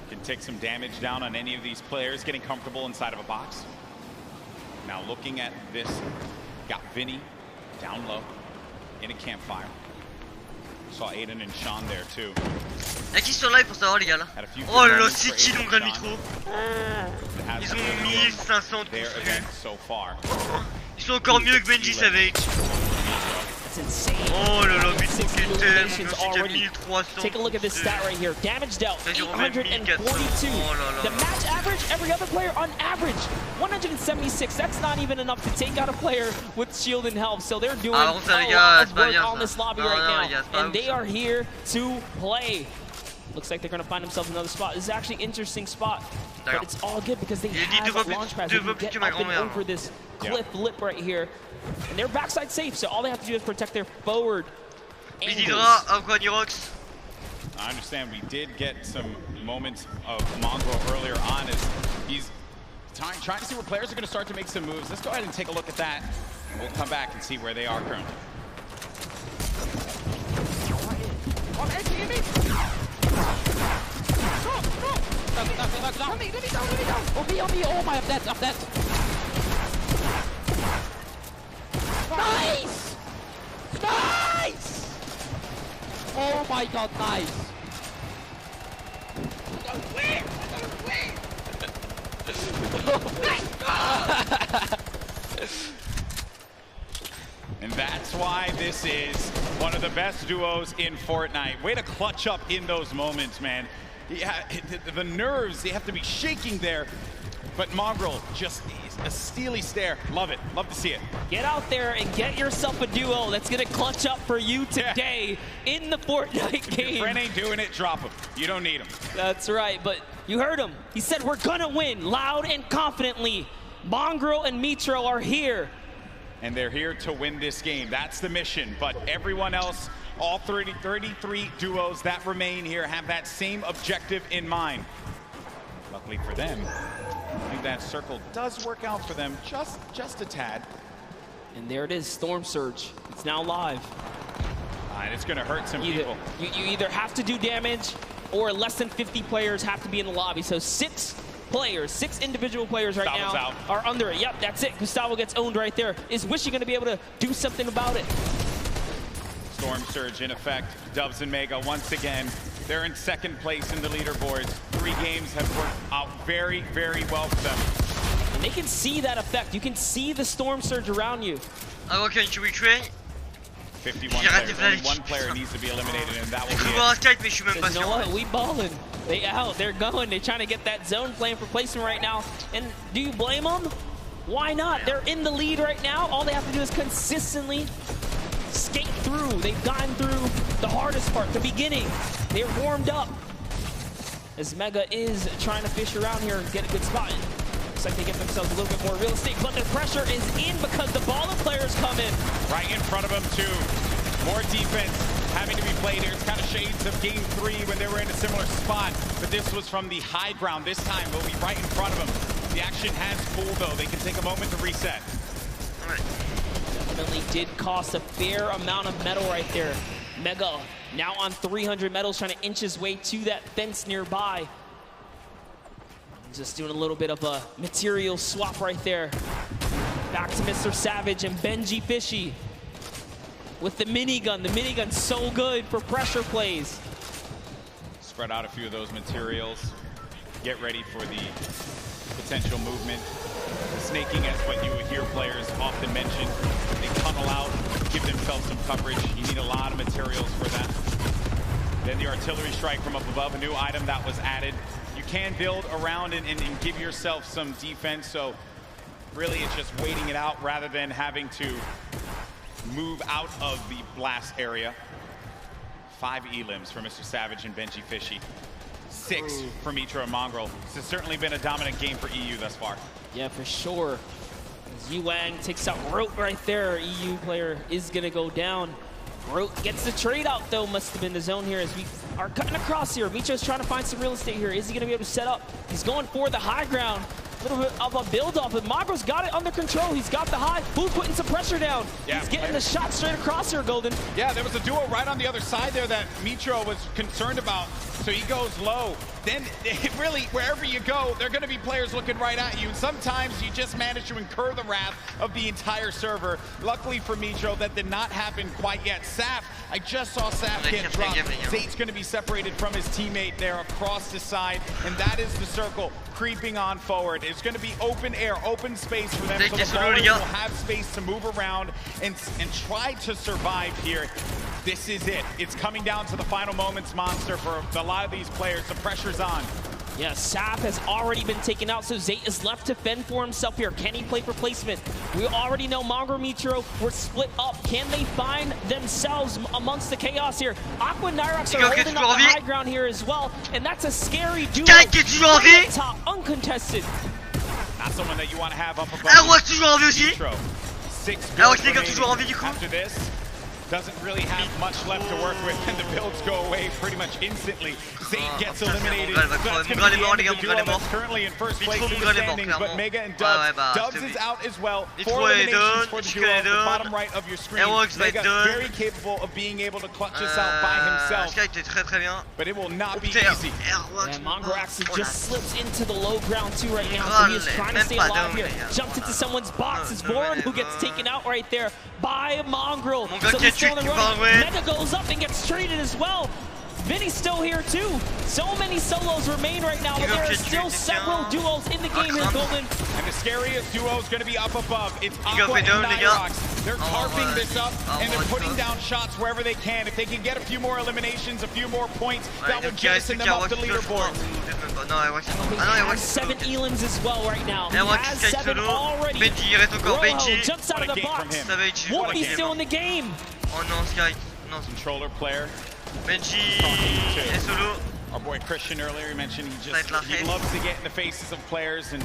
Can take some damage down on any of these players, getting comfortable inside of a box. Now looking at this, got Vinny down low in a campfire. Saw Aiden and Sean there too. Y'a qui sur live pour savoir les gars là? Oh là, c'est qui donc dans le micro? Ils ont 1500 de Ils sont encore mieux que Benji Savage. Oh là là, Mitro qui est tellement 1300. Take a look at this stat right here. Damage dealt 842. The match average, every other player on average 176. That's not even enough to take out a player with shield and health. So they're doing a lot of work on this lobby right now, and they are here to play. Looks like they're going to find themselves another spot. This is actually an interesting spot, but it's all good because they have launch pads. They can get up and over this cliff lip right here. And they're backside safe, so all they have to do is protect their forward angles. I understand we did get some moments of Mongrel earlier on as he's trying to see where players are going to start to make some moves. Let's go ahead and take a look at that. And we'll come back and see where they are currently. Oh my, I'm dead. Nice! Nice! Oh my god, nice! And that's why this is one of the best duos in Fortnite. Way to clutch up in those moments, man. Yeah, the nerves, they have to be shaking there. But Mongrel, just a steely stare. Love it. Love to see it. Get out there and get yourself a duo that's going to clutch up for you today in the Fortnite game. If your friend ain't doing it, drop him. You don't need him. That's right, but you heard him. He said we're going to win loud and confidently. Mongrel and Mitro are here. And they're here to win this game. That's the mission. But everyone else, all 33 duos that remain here have that same objective in mind. Luckily for them, I think that circle does work out for them just a tad. And there it is, Storm Surge. It's now live. And it's going to hurt some people. You either have to do damage or less than 50 players have to be in the lobby. So 6 individual players right now are under it. Yep, that's it. Gustavo gets owned right there. Is Wishy going to be able to do something about it? Storm Surge in effect. Dubs and Mega once again. They're in second place in the leaderboards. 3 games have worked out very, very well for them. And they can see that effect. You can see the Storm Surge around you. Avant qu'il y ait une tuer. 51 players. Only 1 player needs to be eliminated, and that will be it. You know what? We ballin'. They out. They're going. They're trying to get that zone plan for placement right now. And do you blame them? Why not? They're in the lead right now. All they have to do is consistently skate through. They've gotten through the hardest part, the beginning. They're warmed up. As Mega is trying to fish around here and get a good spot in. Looks like they give themselves a little bit more real estate, but their pressure is in because the baller players come in. Right in front of them too. More defense having to be played here. It's kind of shades of game 3 when they were in a similar spot, but this was from the high ground. This time will be right in front of them. The action has cooled though. They can take a moment to reset. Definitely did cost a fair amount of metal right there. Mega now on 300 metals, trying to inch his way to that fence nearby. Just doing a little bit of a material swap right there. Back to Mr. Savage and Benji Fishy with the minigun. The minigun's so good for pressure plays. Spread out a few of those materials. Get ready for the potential movement. The snaking is what you would hear players often mention. They tunnel out, give themselves some coverage. You need a lot of materials for that. Then the artillery strike from up above, a new item that was added. You can build around and give yourself some defense, so really it's just waiting it out rather than having to move out of the blast area. 5 elims for Mr. Savage and Benji Fishy. 6 for Mitra and Mongrel. This has certainly been a dominant game for EU thus far. Yeah, for sure. As Yuang takes out Rote right there, EU player is gonna go down. Rote gets the trade out though, must have been the zone here as we are cutting across here. Mitra's trying to find some real estate here. Is he gonna be able to set up? He's going for the high ground. A little bit of a build-off, but Mongrel's got it under control. He's got the high. Who's putting some pressure down? Yeah, he's getting the shot straight across here, Golden. Yeah, there was a duo right on the other side there that Mitra was concerned about, so he goes low. Then, really, wherever you go, there are going to be players looking right at you. Sometimes you just manage to incur the wrath of the entire server. Luckily for Mitra, that did not happen quite yet. Saf, I just saw Saf get dropped. Zate's going to be separated from his teammate there across the side, and that is the circle creeping on forward. It's going to be open air, open space for them, so the ballers will have space to move around and try to survive here. This is it. It's coming down to the final moments, Monster, for a lot of these players. The pressure's on. Yeah, Saf has already been taken out, so Zate is left to fend for himself here. Can he play for placement? We already know Mongrel Mitro were split up. Can they find themselves amongst the chaos here? Aqua and Nyrox are holding up the high ground here as well, and that's a scary duo. Top, uncontested. Not someone that you want to have up above. toujours en vie aussi. 6 toujours en vie du coup. After this, doesn't really have much left to work with, and the builds go away pretty much instantly. Zate gets eliminated. So that's going to be the end of the duo that's currently in first place in the standings, but Mega and Dubs. Dubs is out as well. 4 eliminations for the duo at the bottom right of your screen. Mega very capable of being able to clutch this out by himself. But it will not be easy. And Mongrel actually just slips into the low ground too right now, so he is trying to stay alive here. Jumps into someone's box. It's Voron who gets taken out right there by Mongrel. So he's still in the run. Mega goes up and gets traded as well. Vinny's still here too. So many solos remain right now, but there are still several duos in the game here, Golden. And the scariest duo is going to be up above. It's Aqua and Nyrox. They're carving this up, and they're putting down shots wherever they can. If they can get a few more eliminations, a few more points, that will jettison them up the leaderboard. He has 7 elims as well right now. He has 7 already. Benji jumps out of the box. Whoopi's still in the game. Oh non, Sky. No. Controller player. Benji est solo. Our boy Christian earlier mentioned he loves to get in the faces of players, and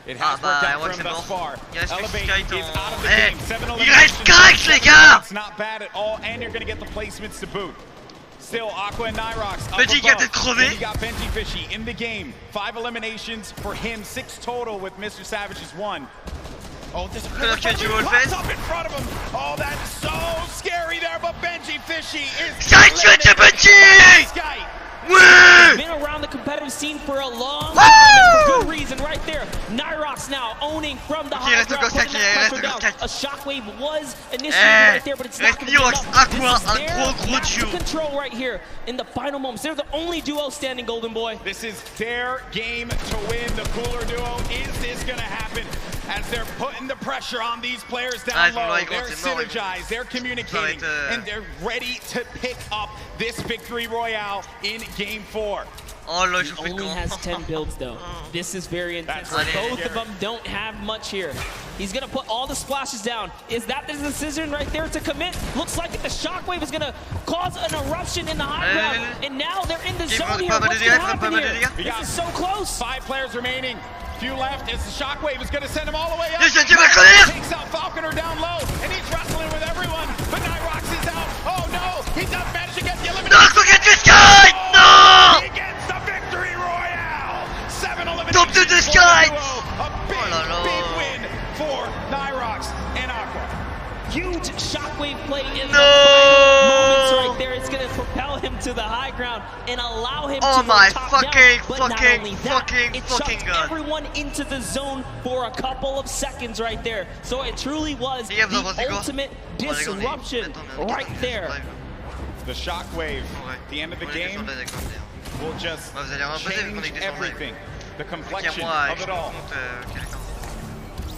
it has worked out for him thus far. Elevate is out of the game. 7 eliminations. It's not bad at all, and you're going to get the placements to boot. Still, Aqua and Nyrox up above. Then you got Benji Fishy in the game. 5 eliminations for him, 6 total with Mr. Savage's 1. Oh, this is up in front of him. Oh, that's so scary there, but Benji Fishy is He's been around the competitive scene for a long time, for good reason, right there. Nyrox now owning from the high ground, putting that pressure down. A shockwave was initiated right there, but it's not going to be enough. This is their master control right here in the final moments. They're the only duo standing, Golden Boy. This is their game to win. The cooler duo. Is this going to happen? As they're putting the pressure on these players down low, they're synergized, they're communicating, and they're ready to pick up this victory royale in Game 4. Oh là, He only has 10 builds though. This is very intense. Both of them don't have much here. He's gonna put all the splashes down. Is that the decision right there to commit? Looks like the shockwave is gonna cause an eruption in the high ground. And now they're in the zone here. What's gonna happen here? This is so close. 5 players remaining. Few left as the shockwave is gonna send him all the way up. Takes out Falconer down low, and he's wrestling with everyone. But Nyrox is out. Oh no, he does manage to get the elimination. No, look at this guy! No! He gets the victory royale. 7 eliminations. Top to this guy! A big win for Nyrox and Aqua. Huge shockwave play in the moments right there. It's gonna propel him to the high ground and allow him to go top down. But not only that, it chucked everyone into the zone for a couple of seconds right there. So it truly was the ultimate disruption right there. The shockwave, the end of the game, will just change everything. The complexion of it all.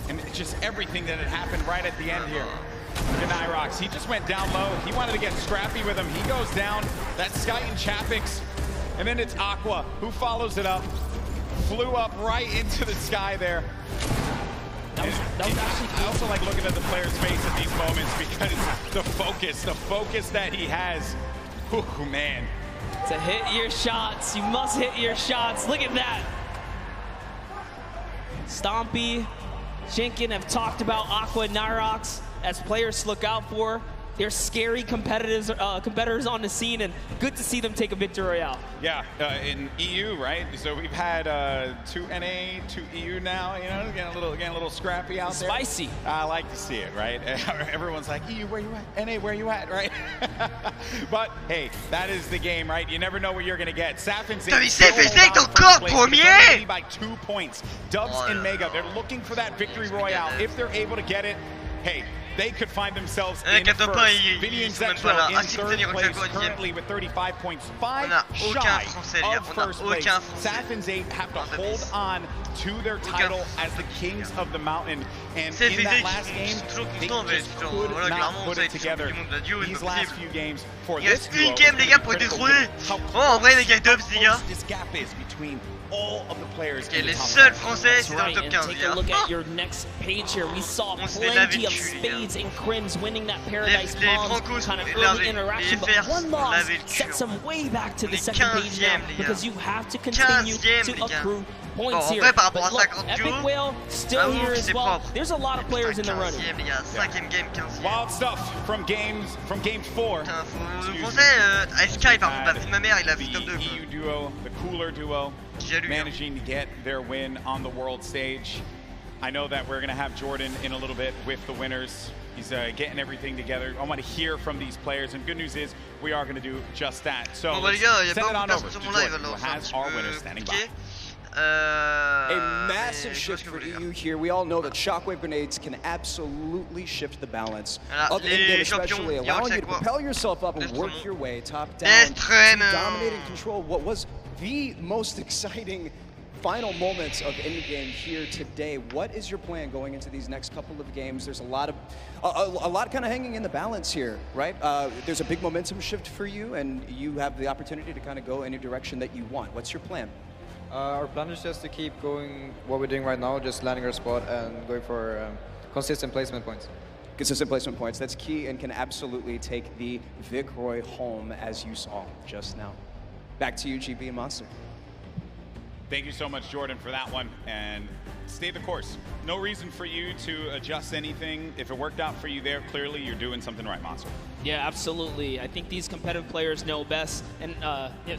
And just everything that had happened right at the end here. Look at Nyrox, he just went down low. He wanted to get scrappy with him. He goes down. That's Sky and Chapix. And then it's Aqua who follows it up. Flew up right into the sky there. That was actually cool. I also like looking at the player's face at these moments because the focus that he has. Ooh, man. To hit your shots, you must hit your shots. Look at that. Stompy, Shinken have talked about Aqua and Nyrox as players to look out for. They're scary competitors on the scene, and good to see them take a victory royale. Yeah, in EU, right? So we've had 2 NA, 2 EU now. You know, getting a little scrappy out there. Spicy. I like to see it, right? Everyone's like, EU, where you at? NA, where you at? Right? But hey, that is the game, right? You never know what you're gonna get. Safin's by 2 points. Dubs and Mega, they're looking for that victory royale. If they're able to get it, hey, they could find themselves in first. Vinny and Zetro in third place currently with 35 points, 5 shy of first place. Safin's 8 have to hold on to their title as the kings of the mountain. And in that last game, they just could not put it together. These last few games for this duo, how close this gap is between all of the players. Les seuls français, c'est dans le top 15. Take a look at your next page here. We saw plenty of spades and crins winning that Paradise Palms kind of early interaction, but one loss sets them way back to the second page now because you have to continue to accrue points here. But look, Epic Whale still here as well. There's a lot of players in the running. Wild stuff from game 4. Sky par contre, la vie de ma mère, il a vu top 2. The EU duo, the cooler duo, managing to get their win on the world stage. I know that we're going to have Jordan in a little bit with the winners. He's getting everything together. I want to hear from these players, and good news is we are going to do just that. So send it on over to Jordan, who has our winners standing by. A massive shift for EU here. We all know that shockwave grenades can absolutely shift the balance of in-game, especially allowing you to propel yourself up and work your way top down to dominate and control what was the most exciting final moments of in-game here today. What is your plan going into these next couple of games? There's a lot kind of hanging in the balance here, right? There's a big momentum shift for you, and you have the opportunity to kind of go any direction that you want. What's your plan? Our plan is just to keep going what we're doing right now, just landing our spot and going for consistent placement points. Consistent placement points, that's key and can absolutely take the Vic Roy home as you saw just now. Back to you, GB and Monster. Thank you so much, Jordan, for that one, and stay the course. No reason for you to adjust anything. If it worked out for you there, clearly you're doing something right, Monster. Yeah, absolutely. I think these competitive players know best, and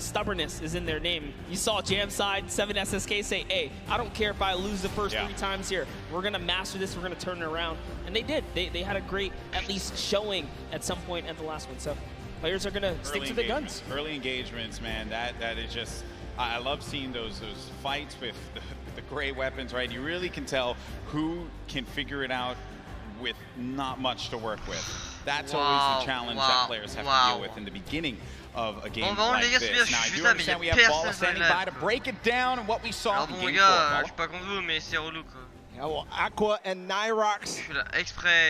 stubbornness is in their name. You saw Jamside, 7SSK say, hey, I don't care if I lose the first 3 times here. We're going to master this. We're going to turn it around. And they did. They had a great, at least, showing at some point at the last one. So players are going to stick to their guns. Early engagements, man, that is just... I love seeing those fights with the gray weapons, right? You really can tell who can figure it out with not much to work with. That's always the challenge that players have to deal with in the beginning of a game like this. Now, I do understand we have Ball standing by to break it down, and what we saw in game 4. Yeah, well, Aqua and Nyrox.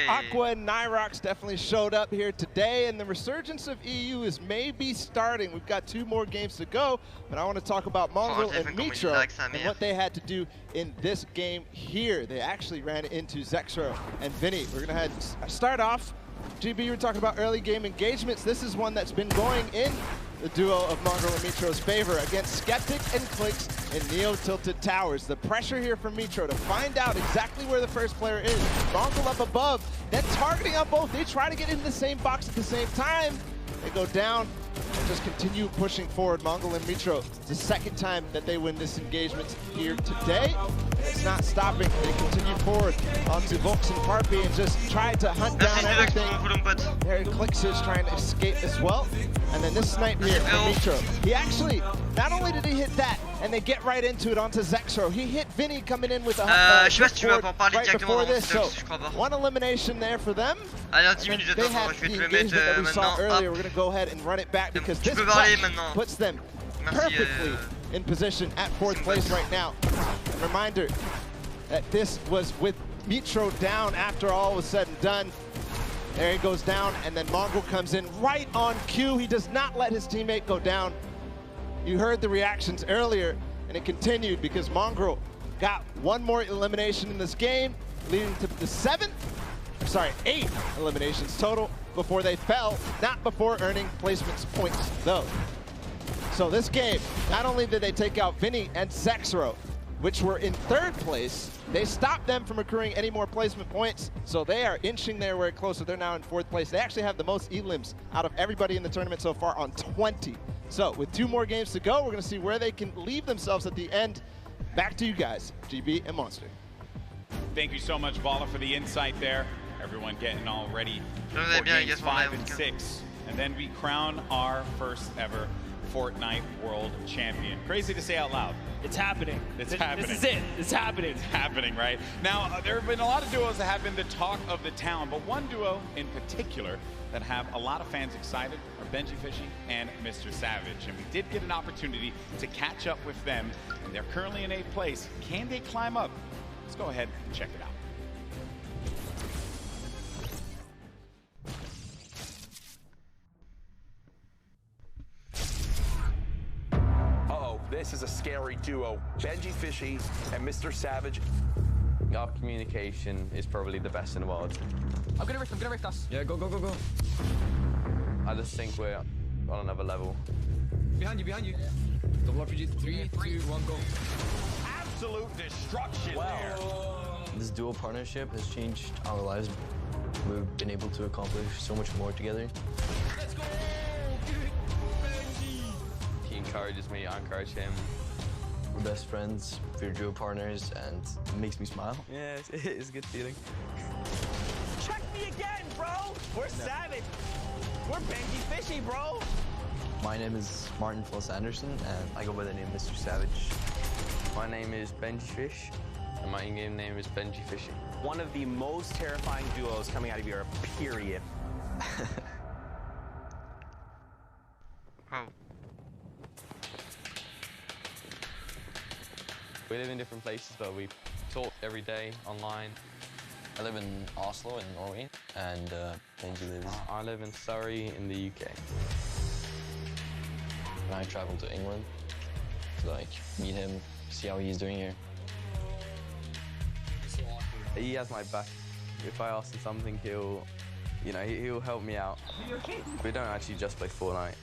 Aqua and Nyrox definitely showed up here today, and the resurgence of EU is maybe starting. We've got 2 more games to go, but I want to talk about Mongrel and Mitro and what they had to do in this game here. They actually ran into Zexro and Vinny. We're going to start off. GB, you were talking about early game engagements. This is one that's been going in the duo of Mongrel and Mitro's favor against Skeptic and Clicks in Neo Tilted Towers. The pressure here from Mitro to find out exactly where the first player is. Mongrel up above, then targeting on both. They try to get into the same box at the same time. They go down and just continue pushing forward. Mongrel and Mitro, it's the second time that they win this engagement here today. It's not stopping. They continue forward onto Vox and Parpy and just try to hunt down everything. There Clicks is trying to escape as well. And then this snipe here from Mitro. He actually, not only did he hit that, and they get right into it onto Zexro, he hit Vinny coming in with a right before this. So one elimination there for them. They had the engagement that we saw earlier. We're going to go ahead and run it back because this puts them perfectly in position at 4th place right now. A reminder that this was with Mitro down after all was said and done. There he goes down, and then Mongrel comes in right on cue. He does not let his teammate go down. You heard the reactions earlier, and it continued because Mongrel got 1 more elimination in this game, leading to the 8 eliminations total before they fell, not before earning placements points, though. So this game, not only did they take out Vinny and Zexro, which were in 3rd place, they stopped them from accruing any more placement points, so they are inching their way closer. They're now in 4th place. They actually have the most elims out of everybody in the tournament so far on 20. So with 2 more games to go, we're going to see where they can leave themselves at the end. Back to you guys, GB and Monster. Thank you so much, Vala, for the insight there. Everyone getting all ready for games 5 and 6. And then we crown our first ever Fortnite World Champion. Crazy to say out loud. It's happening. It's happening. This is it. It's happening. It's happening, right? Now, there have been a lot of duos that have been the talk of the town, but one duo in particular that have a lot of fans excited are Benji Fishy and Mr. Savage. And we did get an opportunity to catch up with them, and they're currently in 8th place. Can they climb up? Let's go ahead and check it out. This is a scary duo. Benji Fishy and Mr. Savage. Our communication is probably the best in the world. I'm gonna rift us. Yeah, go. I just think we're on another level. Behind you. Double RPG, 3, 2, 1, go. Absolute destruction there. This dual partnership has changed our lives. We've been able to accomplish so much more together. Let's go! He encourages me, I encourage him. We're best friends, we're duo partners, and it makes me smile. Yeah, it's a good feeling. Check me again, bro! We're Savage! We're Benji Fishy, bro! My name is Martin Foss Anderson, and I go by the name Mr. Savage. My name is Benji Fish, and my in-game name is Benji Fishy. One of the most terrifying duos coming out of Europe, period. Oh. We live in different places, but we talk every day online. I live in Oslo in Norway, and Benji lives... I live in Surrey in the UK. And I travel to England to meet him, see how he's doing here. He has my back. If I ask him something, he'll help me out. We don't actually just play Fortnite.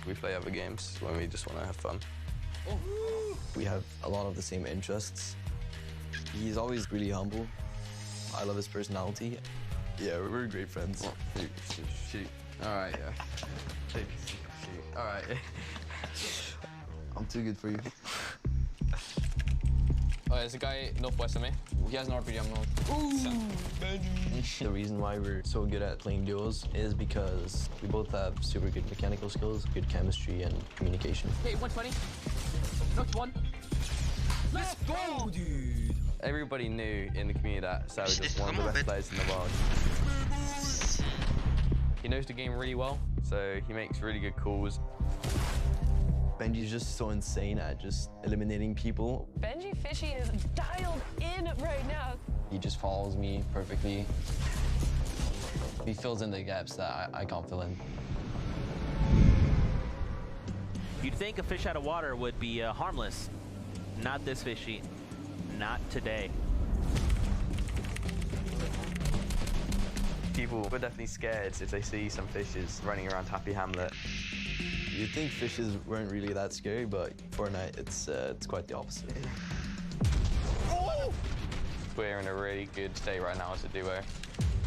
We play other games when we just want to have fun. We have a lot of the same interests. He's always really humble. I love his personality. Yeah, we're great friends. Oh, shoot. All right, yeah. Shoot. All right. I'm too good for you. Oh, there's a guy northwest of me. He has an RPG, I'm north. Ooh, Benji. The reason why we're so good at playing duos is because we both have super good mechanical skills, good chemistry, and communication. Okay, 120. Knocked 1. Let's go, dude! Everybody knew in the community that Savage was one of the best players in the world. He knows the game really well, so he makes really good calls. Benji's just so insane at just eliminating people. Benji Fishy is dialed in right now. He just follows me perfectly. He fills in the gaps that I can't fill in. You'd think a fish out of water would be harmless. Not this fishy. Not today. People were definitely scared if they see some fishes running around Happy Hamlet. You'd think fishes weren't really that scary, but Fortnite, it's quite the opposite. Oh! We're in a really good state right now as a duo.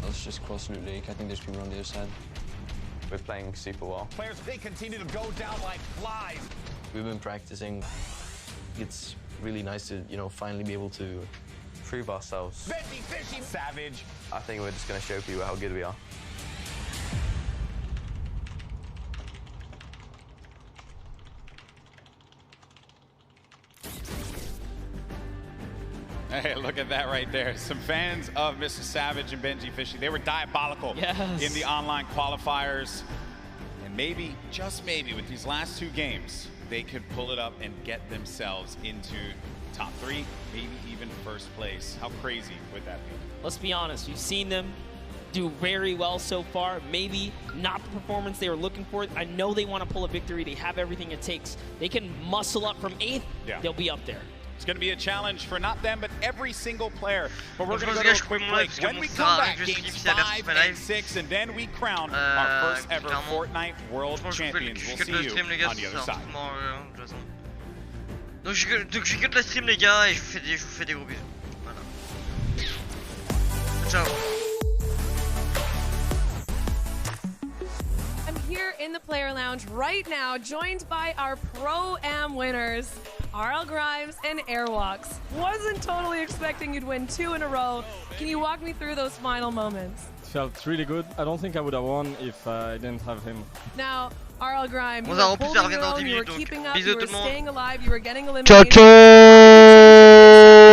Let's just cross the lake. I think there's people on the other side. We're playing super well. Players, they continue to go down like flies. We've been practicing. It's really nice to, finally be able to prove ourselves. Benji Fishy Savage. I think we're just going to show people how good we are. Hey, look at that right there. Some fans of Mr. Savage and Benji Fishy, they were diabolical in the online qualifiers. And maybe, just maybe, with these last 2 games, they could pull it up and get themselves into top 3, maybe even first place. How crazy would that be? Let's be honest, we've seen them do very well so far. Maybe not the performance they were looking for. I know they want to pull a victory. They have everything it takes. They can muscle up from 8th. They'll be up there. It's going to be a challenge for not them, but every single player. But we're going to go to a quick break. When we come back, games 5 and 6, and then we crown our first ever Fortnite World Champions. We'll see you on the other side. Donc je quitte la stream les gars et je vous fais des gros bisous. Voilà. Ciao. I'm here in the player lounge right now, joined by our Pro-Am winners, RL Grimes and Airwalks. Wasn't totally expecting you'd win 2 in a row. Can you walk me through those final moments? It felt really good. I don't think I would have won if I didn't have him. Now, RL Grimes, you were holding your own, you were keeping up, you were staying alive, you were getting eliminated. Ciao, ciao.